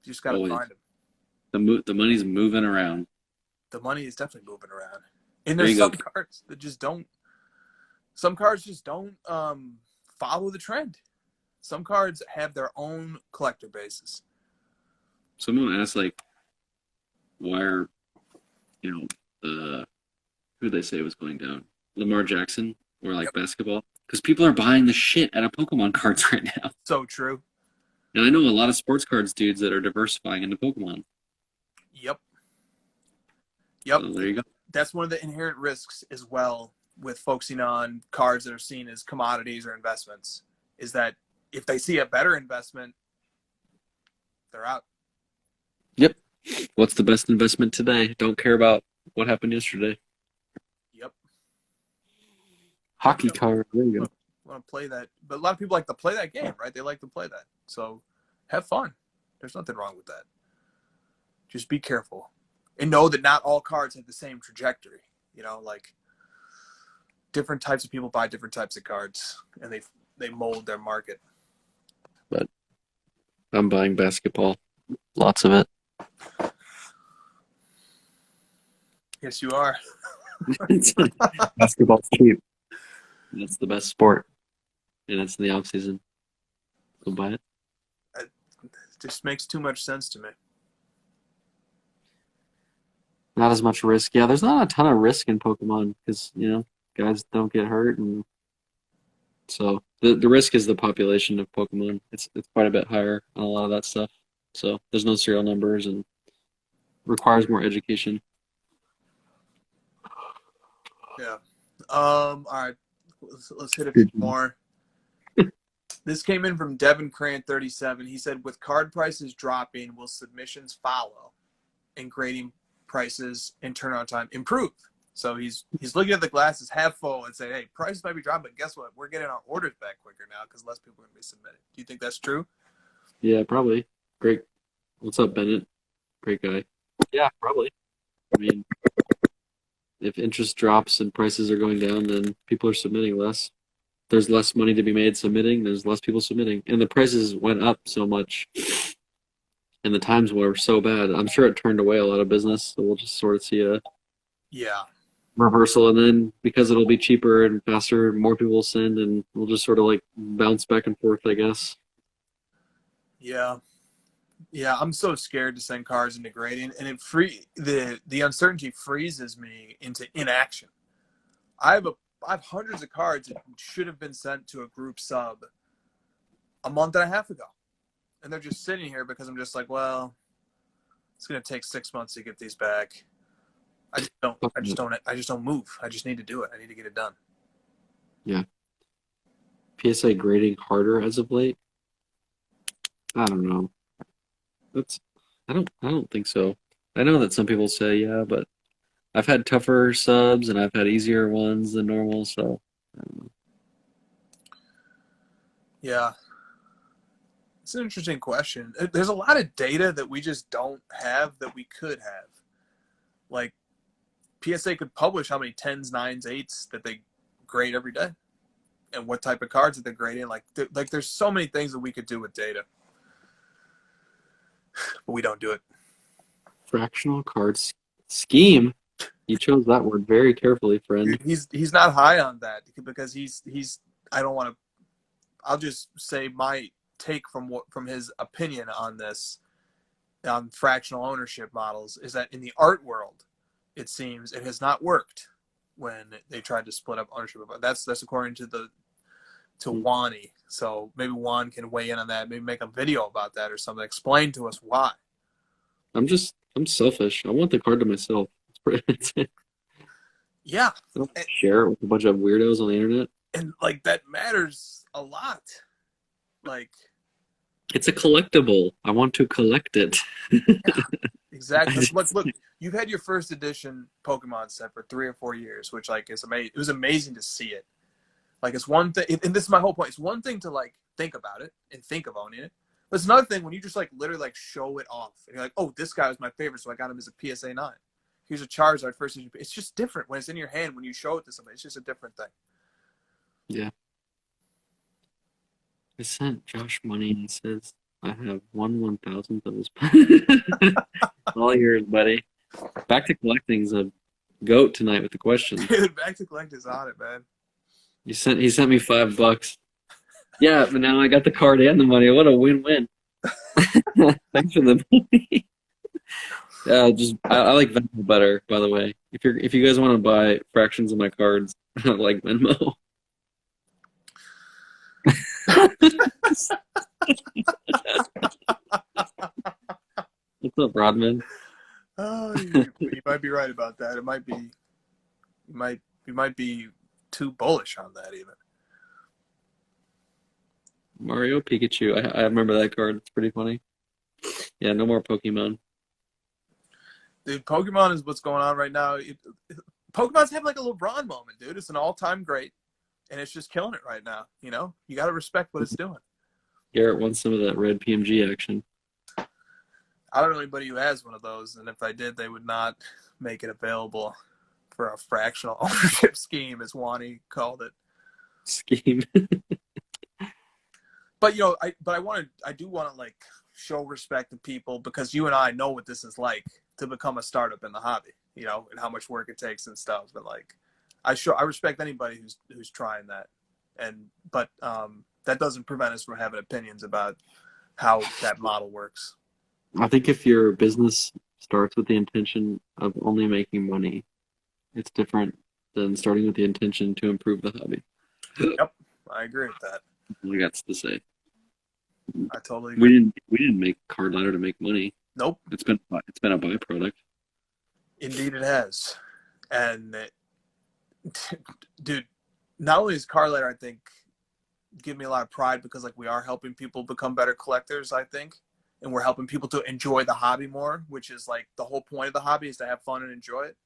You just got to find them. The money's moving around. The money is definitely moving around. And there's some cards that just don't follow the trend. Some cards have their own collector bases. Someone asked, like, why are, who did they say was going down? Lamar Jackson or like basketball? Because people are buying the shit out of Pokemon cards right now. So true. And I know a lot of sports cards dudes that are diversifying into Pokemon. Yep. So there you go. That's one of the inherent risks as well with focusing on cards that are seen as commodities or investments, is that if they see a better investment, they're out. Yep. What's the best investment today? Don't care about what happened yesterday. Yep. Hockey card. There you go. Want to play that, but a lot of people like to play that game, right? They like to play that. So have fun. There's nothing wrong with that. Just be careful and know that not all cards have the same trajectory. Like different types of people buy different types of cards, and they mold their market. But I'm buying basketball. Lots of it. Yes, you are. Basketball's cheap. It's the best sport. And it's in the off season. So buy it. It just makes too much sense to me. Not as much risk. Yeah, there's not a ton of risk in Pokemon because, guys don't get hurt. And so the risk is the population of Pokemon. It's quite a bit higher on a lot of that stuff. So there's no serial numbers and requires more education. Yeah. All right. Let's hit a few more. This came in from Devin Cran 37. He said, with card prices dropping, will submissions follow and grading prices and turnaround time improve? So he's looking at the glasses half full and saying, hey, prices might be dropping, but guess what? We're getting our orders back quicker now because less people are going to be submitted. Do you think that's true? Yeah, probably. Great. What's up, Bennett? Great guy. Yeah, probably. I mean, if interest drops and prices are going down, then people are submitting less. There's less money to be made submitting. There's less people submitting. And the prices went up so much and the times were so bad. I'm sure it turned away a lot of business. So we'll just sort of see a reversal. And then because it'll be cheaper and faster, more people will send, and we'll just sort of like bounce back and forth, I guess. Yeah. Yeah, I'm so scared to send cards into grading, and the uncertainty freezes me into inaction. I have hundreds of cards that should have been sent to a group sub a month and a half ago, and they're just sitting here because I'm just like, well, it's gonna take 6 months to get these back. I just don't move. I just need to do it. I need to get it done. Yeah. PSA grading harder as of late? I don't know. I don't think so. I know that some people say yeah, but I've had tougher subs and I've had easier ones than normal, so I don't know. Yeah. It's an interesting question. There's a lot of data that we just don't have that we could have. Like, PSA could publish how many 10s, 9s, 8s that they grade every day, and what type of cards that they're grading. Like there's so many things that we could do with data, but we don't do it. Fractional cards scheme. You chose that word very carefully, friend. He's not high on that because he's I don't want to. I'll just say my take from his opinion on this, on fractional ownership models, is that in the art world, it seems it has not worked when they tried to split up ownership. That's according to Wani. So maybe Juan can weigh in on that. Maybe make a video about that or something. Explain to us why. I'm selfish. I want the card to myself. Yeah. I don't share it with a bunch of weirdos on the internet. And like that matters a lot. Like it's a collectible. I want to collect it. Yeah, exactly. Look, you've had your first edition Pokemon set for 3 or 4 years, which like is amazing. It was amazing to see it. Like it's one thing, and this is my whole point. It's one thing to like think about it and think of owning it, but it's another thing when you just like literally like show it off and you're like, oh, this guy was my favorite, so I got him as a PSA 9. Here's a Charizard first edition. It's just different when it's in your hand. When you show it to somebody, it's just a different thing. Yeah. I sent Josh money and he says I have 1/1000th of his. All yours, buddy. Back to collecting's a goat tonight with the question. Dude, back to collecting's on it, man. He sent me $5. Yeah, but now I got the card and the money. What a win-win. Thanks for the money. I like Venmo better, by the way. If you guys want to buy fractions of my cards, I like Venmo. What's up, Rodman? Oh, you might be right about that. It might be, you might be too bullish on that even. Mario Pikachu. I remember that card. It's pretty funny. Yeah, no more Pokemon. Dude, Pokemon is what's going on right now. Pokemon's having like a LeBron moment, dude. It's an all-time great, and it's just killing it right now. You know, you got to respect what it's doing. Garrett wants some of that red PMG action. I don't know anybody who has one of those, and if I did, they would not make it available for a fractional ownership scheme, as Wani called it. Scheme. But you know, I do want to like show respect to people because you and I know what this is like to become a startup in the hobby, you know, and how much work it takes and stuff. But like, I respect anybody who's trying that, but that doesn't prevent us from having opinions about how that model works. I think if your business starts with the intention of only making money, it's different than starting with the intention to improve the hobby. Yep, I agree with that. All I got to say. I totally agree. We didn't make Card Ladder to make money. Nope. It's been a byproduct. Indeed, it has. And dude, not only is Card Ladder, I think, give me a lot of pride because like we are helping people become better collectors, I think, and we're helping people to enjoy the hobby more, which is like the whole point of the hobby is to have fun and enjoy it.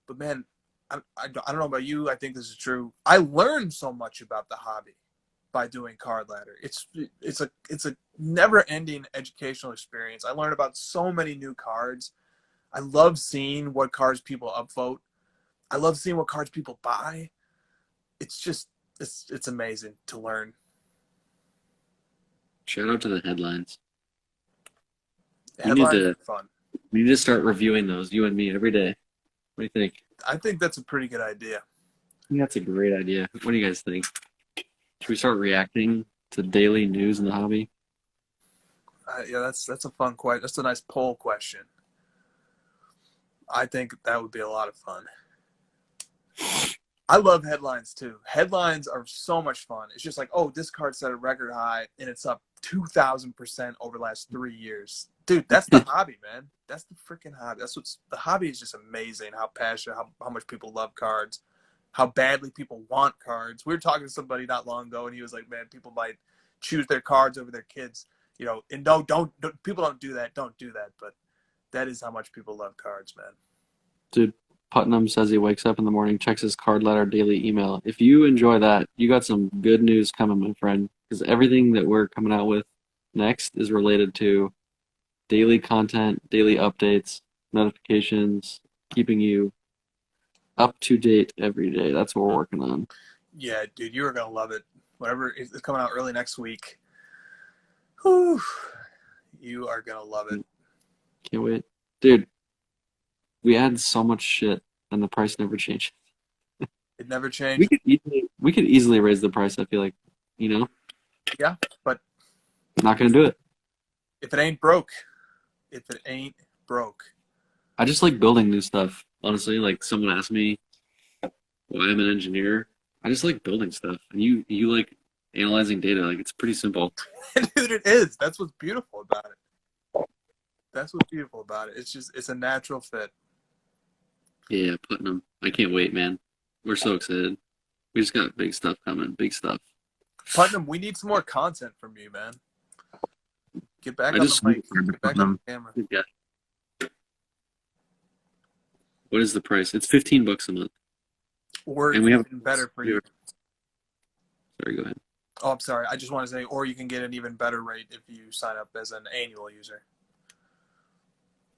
But man, I don't know about you. I think this is true. I learned so much about the hobby by doing Card Ladder. It's a never-ending educational experience. I learned about so many new cards. I love seeing what cards people upvote. I love seeing what cards people buy. It's just it's amazing to learn. Shout out to the headlines. Headlines are fun. We need to start reviewing those, you and me, every day. What do you think? I think that's a pretty good idea. I think that's a great idea. What do you guys think? Should we start reacting to daily news in the hobby? Yeah, that's a fun question. That's a nice poll question. I think that would be a lot of fun. I love headlines too. Headlines are so much fun. It's just like, oh, this card set a record high and it's up 2,000% over the last 3 years. Dude, that's the hobby, man. That's the freaking hobby. The hobby is just amazing. How passionate, how much people love cards, how badly people want cards. We were talking to somebody not long ago, and he was like, "Man, people might choose their cards over their kids, you know." And don't people don't do that. Don't do that. But that is how much people love cards, man. Dude, Putnam says he wakes up in the morning, checks his Card Ladder daily email. If you enjoy that, you got some good news coming, my friend. Because everything that we're coming out with next is related to daily content, daily updates, notifications, keeping you up to date every day. That's what we're working on. Yeah, dude, you are gonna love it. Whatever is coming out early next week. Whew, you are gonna love it. Can't wait. Dude, we add so much shit and the price never changed. It never We changed. we could easily raise the price, I feel like. Yeah, but Not gonna do it. if it ain't broke, if it ain't broke. I just like building new stuff. Honestly, like someone asked me why I'm an engineer. I just like building stuff. And you like analyzing data. Like it's pretty simple. Dude, it is. That's what's beautiful about it. That's what's beautiful about it. It's a natural fit. Yeah, Putnam. I can't wait, man. We're so excited. We just got big stuff coming. Big stuff. Putnam, we need some more content from you, man. Get back I on just the mic. Get back on the camera. Yeah. What is the price? It's $15 a month. Or And we have even better for you. Sorry, go ahead. Oh, I'm sorry. I just want to say, or you can get an even better rate if you sign up as an annual user.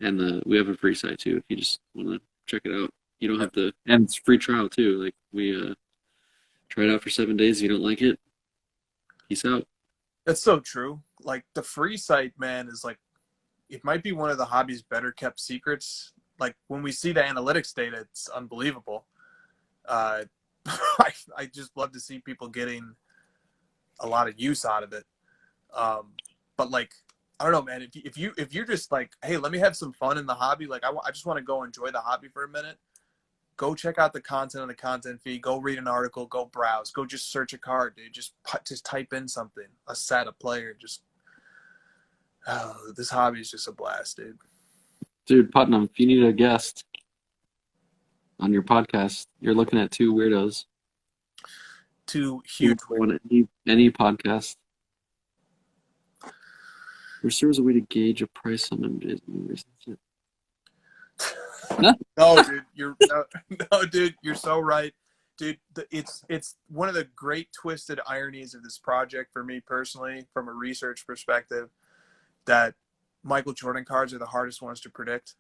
And we have a free site too if you just want to check it out. You don't have to, and it's free trial too. Like we try it out for 7 days. If you don't like it, peace out. That's so true. Like the free site, man, is like, it might be one of the hobby's better kept secrets. Like when we see the analytics data, it's unbelievable. I just love to see people getting a lot of use out of it. But like, I don't know, man. If you're just like, hey, let me have some fun in the hobby. Like I just want to go enjoy the hobby for a minute. Go check out the content on the content feed. Go read an article. Go browse. Go just search a card, dude. Just type in something, a set, a player. Just this hobby is just a blast, dude. Dude, Putnam, if you need a guest on your podcast, you're looking at two weirdos. Two huge. On any podcast. Wish there was a way to gauge a price on MJ's movies. No, dude, no, dude, you're so right, dude. It's one of the great twisted ironies of this project for me personally, from a research perspective, that Michael Jordan cards are the hardest ones to predict,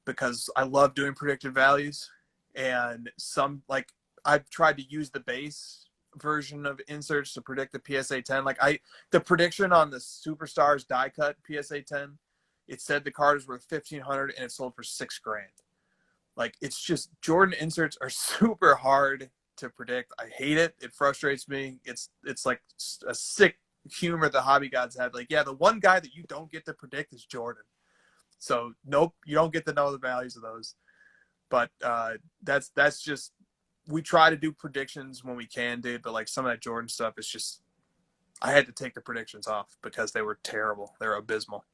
because I love doing predicted values, and I've tried to use the base version of inserts to predict the PSA 10. The prediction on the Superstars die cut PSA 10. It said the card is worth $1,500 and it sold for $6,000. Like, it's just, Jordan inserts are super hard to predict. I hate it. It frustrates me. It's like a sick humor the hobby gods had. Like, yeah, the one guy that you don't get to predict is Jordan. So nope, you don't get to know the values of those. But that's just, we try to do predictions when we can, dude. But like some of that Jordan stuff is just, I had to take the predictions off because they were terrible. They were abysmal.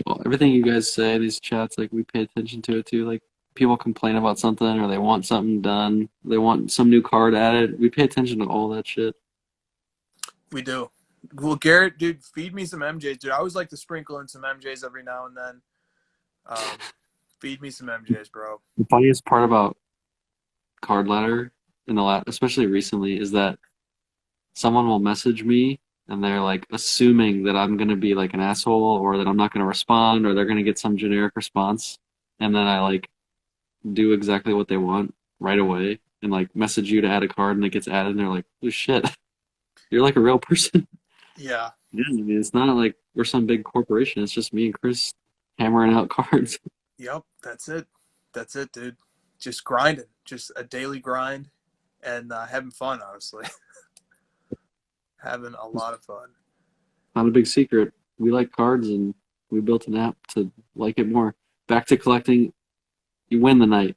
Well, everything you guys say in these chats, like we pay attention to it too. Like people complain about something or they want something done, they want some new card added. We pay attention to all that shit. We do. Well, Garrett, dude, feed me some MJs, dude. I always like to sprinkle in some MJs every now and then. Feed me some MJs, bro. The funniest part about card ladder especially recently, is that someone will message me and they're like assuming that I'm gonna be like an asshole or that I'm not gonna respond or they're gonna get some generic response, and then I like do exactly what they want right away and like message you to add a card and it gets added and they're like, oh shit, you're like a real person. Yeah. Yeah, I mean, it's not like we're some big corporation. It's just me and Chris hammering out cards. Yep, that's it. That's it, dude. Just grinding. Just a daily grind and having fun, honestly. Having a lot of fun. Not a big secret. We like cards and we built an app to like it more. Back to collecting. You win the night.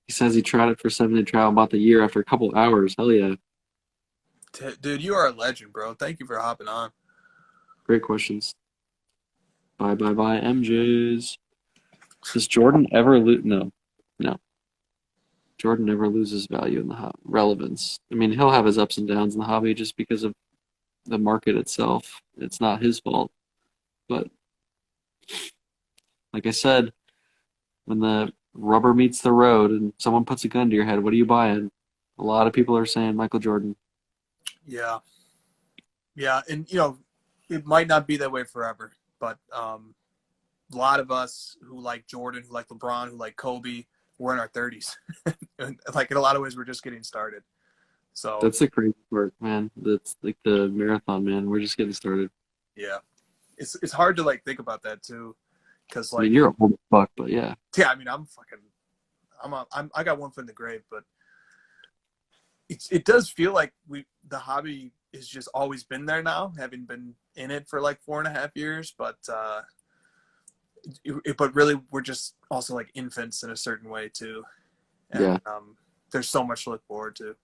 He says he tried it for 7-day trial about the year after a couple hours. Hell yeah. Dude, you are a legend, bro. Thank you for hopping on. Great questions. Bye, MJs. Does Jordan ever lose? No. Jordan never loses value in the relevance. I mean, he'll have his ups and downs in the hobby just because of the market itself. It's not his fault. But like I said, when the rubber meets the road and someone puts a gun to your head, what are you buying? A lot of people are saying Michael Jordan. Yeah. Yeah, and it might not be that way forever, but a lot of us who like Jordan, who like LeBron, who like Kobe, we're in our 30s. Like in a lot of ways, we're just getting started. So That's the crazy part, man. That's like the marathon, man. We're just getting started. yeah, it's hard to like think about that too, because I like mean, you're old as fuck, but yeah. yeah, I mean I got one foot in the grave, but it does feel like the hobby has just always been there now, having been in it for like 4.5 years, but but really we're just also like infants in a certain way too, and Yeah. there's so much to look forward to.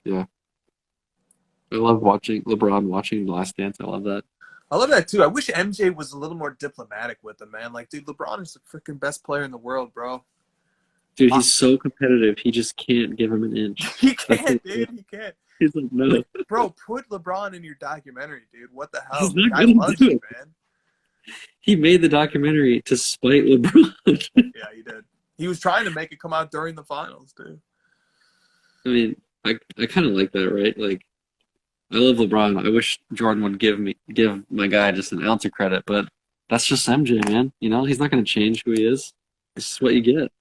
Yeah. I love watching LeBron watching The Last Dance. I love that. I love that too. I wish MJ was a little more diplomatic with him, man. Like, dude, LeBron is the freaking best player in the world, bro. Dude, he's so competitive. He just can't give him an inch. He can't, dude. He can't. He's like, no. Bro, put LeBron in your documentary, dude. What the hell? He's The not guy gonna loves do you, it. man. He made the documentary to spite LeBron. Yeah, he did. He was trying to make it come out during the finals, dude. I mean, I kind of like that, right? Like, I love LeBron. I wish Jordan would give my guy just an ounce of credit, but that's just MJ, man. You know, he's not going to change who he is. This is what you get.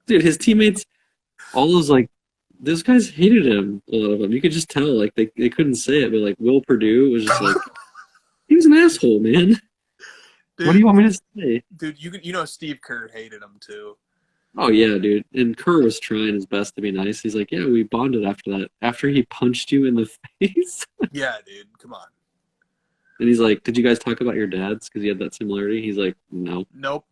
Dude, his teammates, all those guys hated him, a lot of them. You could just tell, like, they couldn't say it, but, like, Will Perdue was just like, he was an asshole, man. Dude, What do you want me to say? dude, you know Steve Kerr hated him too. Oh, yeah, dude. And Kerr was trying his best to be nice. He's like, yeah, we bonded after that. After he punched you in the face. Yeah, dude, come on. And he's like, did you guys talk about your dads? Because he had that similarity. He's like, no. Nope.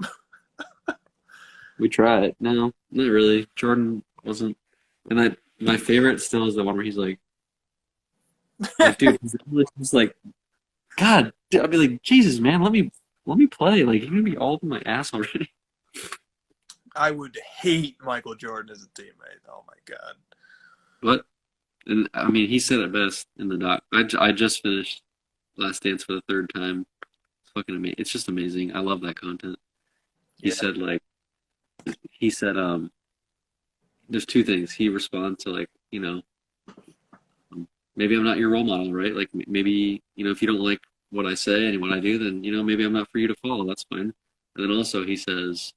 We tried. No, not really. Jordan wasn't. And my favorite still is the one where he's like dude, he's like, God, I'd be like, Jesus, man, let me play. Like, you're gonna be all up in my ass already. I would hate Michael Jordan as a teammate. Oh my god. But, and I mean, he said it best in the doc. I just finished Last Dance for the third time. It's fucking amazing. It's just amazing. I love that content. He said there's two things. He responds to, like, you know, maybe I'm not your role model, right? Like, maybe, you know, if you don't like what I say and what I do, then, you know, maybe I'm not for you to follow. That's fine. And then also he says,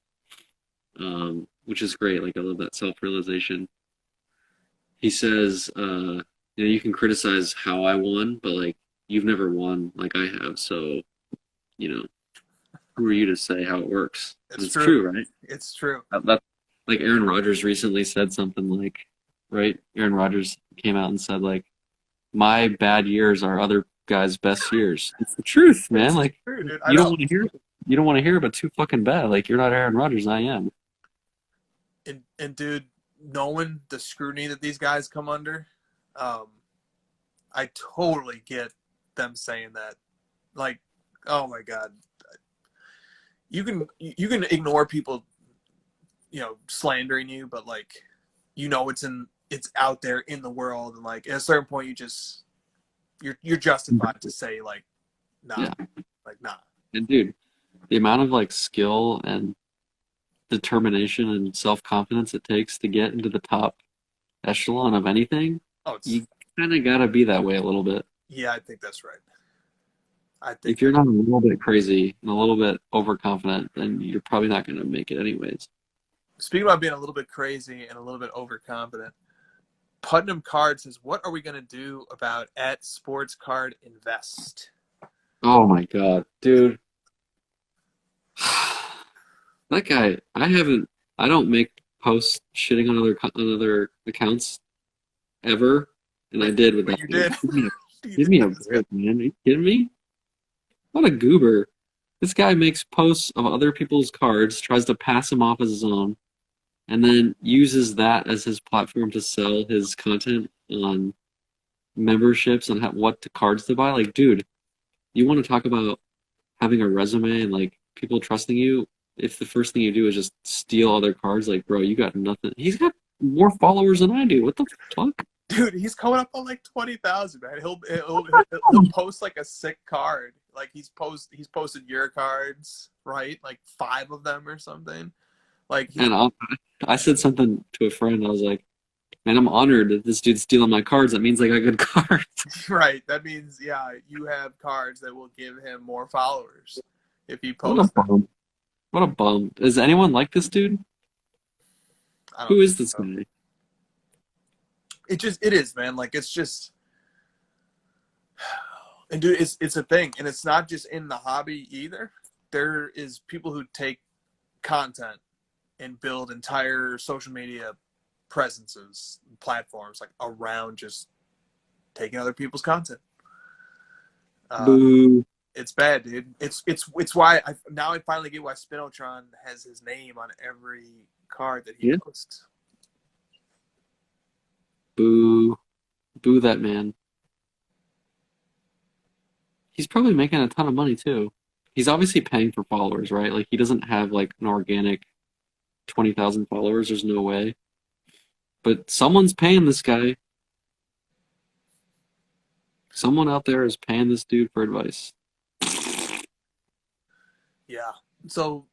which is great. Like, I love that self-realization. He says, you know, you can criticize how I won, but, like, you've never won like I have. So, you know, who are you to say how it works? It's true, right? It's true. Like, Aaron Rodgers recently said something like, right? Aaron Rodgers came out and said, like, my bad years are other guys' best years. It's the truth, man. Like, True, dude. you don't want to hear it. You don't want to hear it, but too fucking bad. Like, you're not Aaron Rodgers, I am. And dude, knowing the scrutiny that these guys come under, I totally get them saying that. Like, oh my god, you can ignore people, you know, slandering you, but, like, you know, it's out there in the world, and, like, at a certain point you're justified to say, like, nah. Yeah. Like, nah. And dude, the amount of, like, skill and determination and self-confidence it takes to get into the top echelon of anything, you kind of gotta be that way a little bit. Yeah, I think that's right. I think If you're not a little bit crazy and a little bit overconfident, then you're probably not gonna make it anyways. Speaking about being a little bit crazy and a little bit overconfident, Putnam Card says, what are we going to do about at Sports Card Invest? Oh my god, dude. That guy, I don't make posts shitting on other accounts ever, and I did with But that. you did. Give me a break, man. Are you kidding me? What a goober. This guy makes posts of other people's cards, tries to pass them off as his own, and then uses that as his platform to sell his content on memberships and what cards to buy. Like, dude, you want to talk about having a resume and, like, people trusting you? If the first thing you do is just steal other cards, like, bro, you got nothing. He's got more followers than I do. What the fuck? Dude, he's coming up on like 20,000, man. He'll post like a sick card. Like, he's posted your cards, right? Like 5 of them or something. Like, And I said something to a friend. I was like, man, I'm honored that this dude's stealing my cards. That means I got good cards. right. That means, yeah, you have cards that will give him more followers if he What posts a bum. What a bum. Is anyone like this dude? Who is this guy? It is, man. Like, it's just, and dude, it's a thing, and it's not just in the hobby either. There is people who take content and build entire social media presences, platforms, like, around just taking other people's content. Boo. It's bad, dude. It's why I finally get why Spinotron has his name on every card that he posts. Boo. Boo that man. He's probably making a ton of money too. He's obviously paying for followers, right? Like, he doesn't have like an organic 20,000 followers. There's no way. But someone's paying this guy. Someone out there is paying this dude for advice. Yeah. So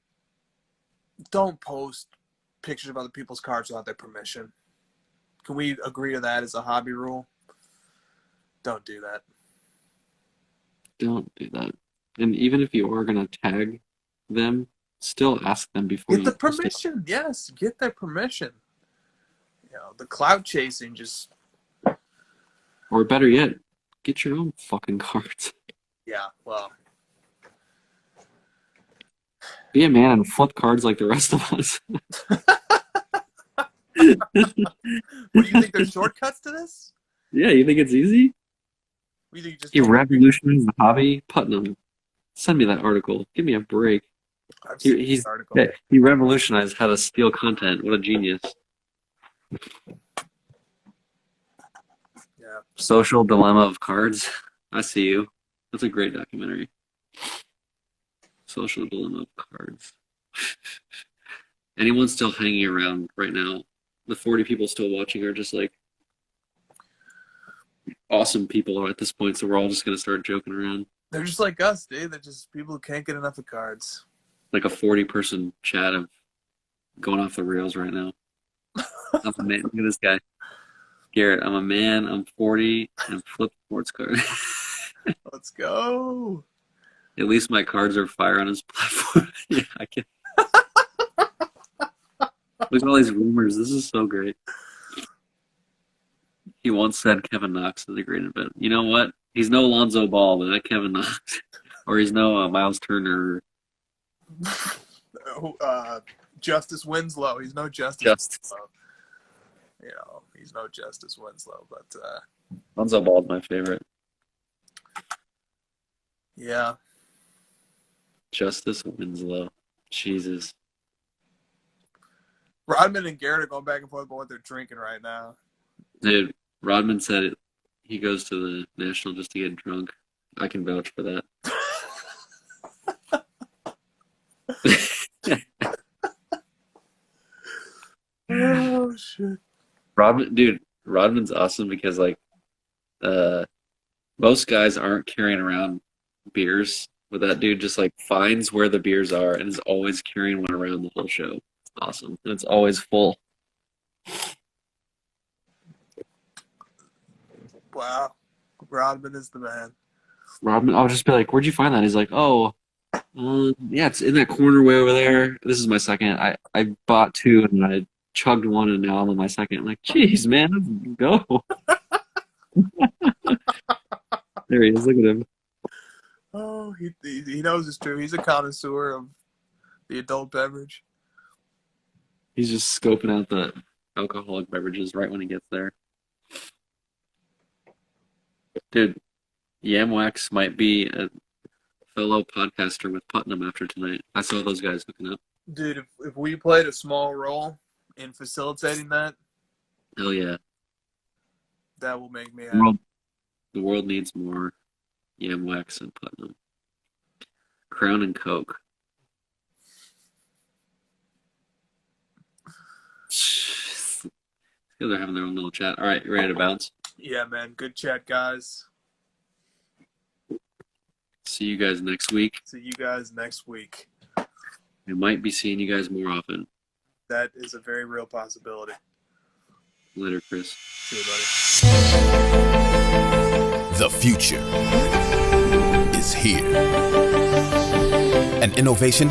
don't post pictures of other people's cards without their permission. Can we agree to that as a hobby rule? Don't do that. Don't do that. And even if you are going to tag them, still ask them before Get you the permission. Yes, get their permission. You know, the cloud chasing just... Or better yet, get your own fucking cards. Yeah, well... Be a man and flip cards like the rest of us. What, do you think there's shortcuts to this? Yeah, you think it's easy? You think you just He revolutionized the hobby? Putnam, send me that article. Give me a break. I've seen He this article. he revolutionized how to steal content. What a genius. Yeah. Social Dilemma of Cards. I see you. That's a great documentary. Social Dilemma of Cards. Anyone still hanging around right now? The 40 people still watching are just like awesome people at this point, so we're all just going to start joking around. They're just like us, dude. They're just people who can't get enough of cards. Like a 40-person chat of going off the rails right now. I'm a man. Look at this guy. Garrett, I'm a man, I'm 40, and flip sports card. Let's go. At least my cards are fire on his platform. Yeah, I can. Look at all these rumors. This is so great. He once said Kevin Knox is a great event. You know what? He's no Lonzo Ball, but not Kevin Knox. Or he's no Miles Turner. Justice Winslow. He's no Justice. Winslow. You know, he's no Justice Winslow, but Lonzo Ball's my favorite. Yeah. Justice Winslow. Jesus. Rodman and Garrett are going back and forth about what they're drinking right now. Dude, Rodman said it. He goes to the National just to get drunk. I can vouch for that. Oh, shit. Rodman's awesome because, like, most guys aren't carrying around beers, but that dude just, like, finds where the beers are and is always carrying one around the whole show. It's awesome. And it's always full. Wow. Rodman is the man. Rodman, I'll just be like, where'd you find that? He's like, yeah, it's in that corner way over there. This is my second. I bought two and I chugged one and now I'm on my second. I'm like, geez, man, let's go. There he is. Look at him. Oh, he knows it's true. He's a connoisseur of the adult beverage. He's just scoping out the alcoholic beverages right when he gets there. Dude, Yamwax might be a fellow podcaster with Putnam after tonight. I saw those guys hooking up. Dude, if we played a small role in facilitating that, hell yeah. That will make me happy. The world needs more Yamwax and Putnam. Crown and Coke. They're having their own little chat. All right, you ready to bounce? Yeah, man. Good chat, guys. See you guys next week. See you guys next week. We might be seeing you guys more often. That is a very real possibility. Later, Chris. See you, buddy. The future is here. An innovation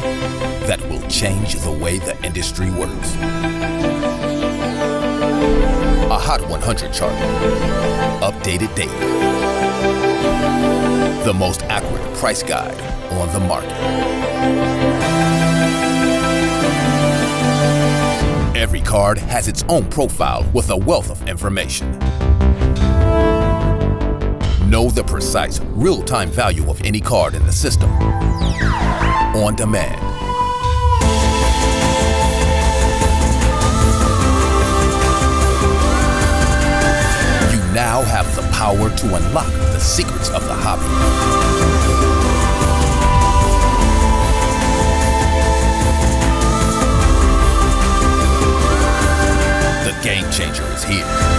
that will change the way the industry works. Hot 100 chart, updated daily. The most accurate price guide on the market. Every card has its own profile with a wealth of information. Know the precise, real-time value of any card in the system. On demand. You now have the power to unlock the secrets of the hobby. The game changer is here.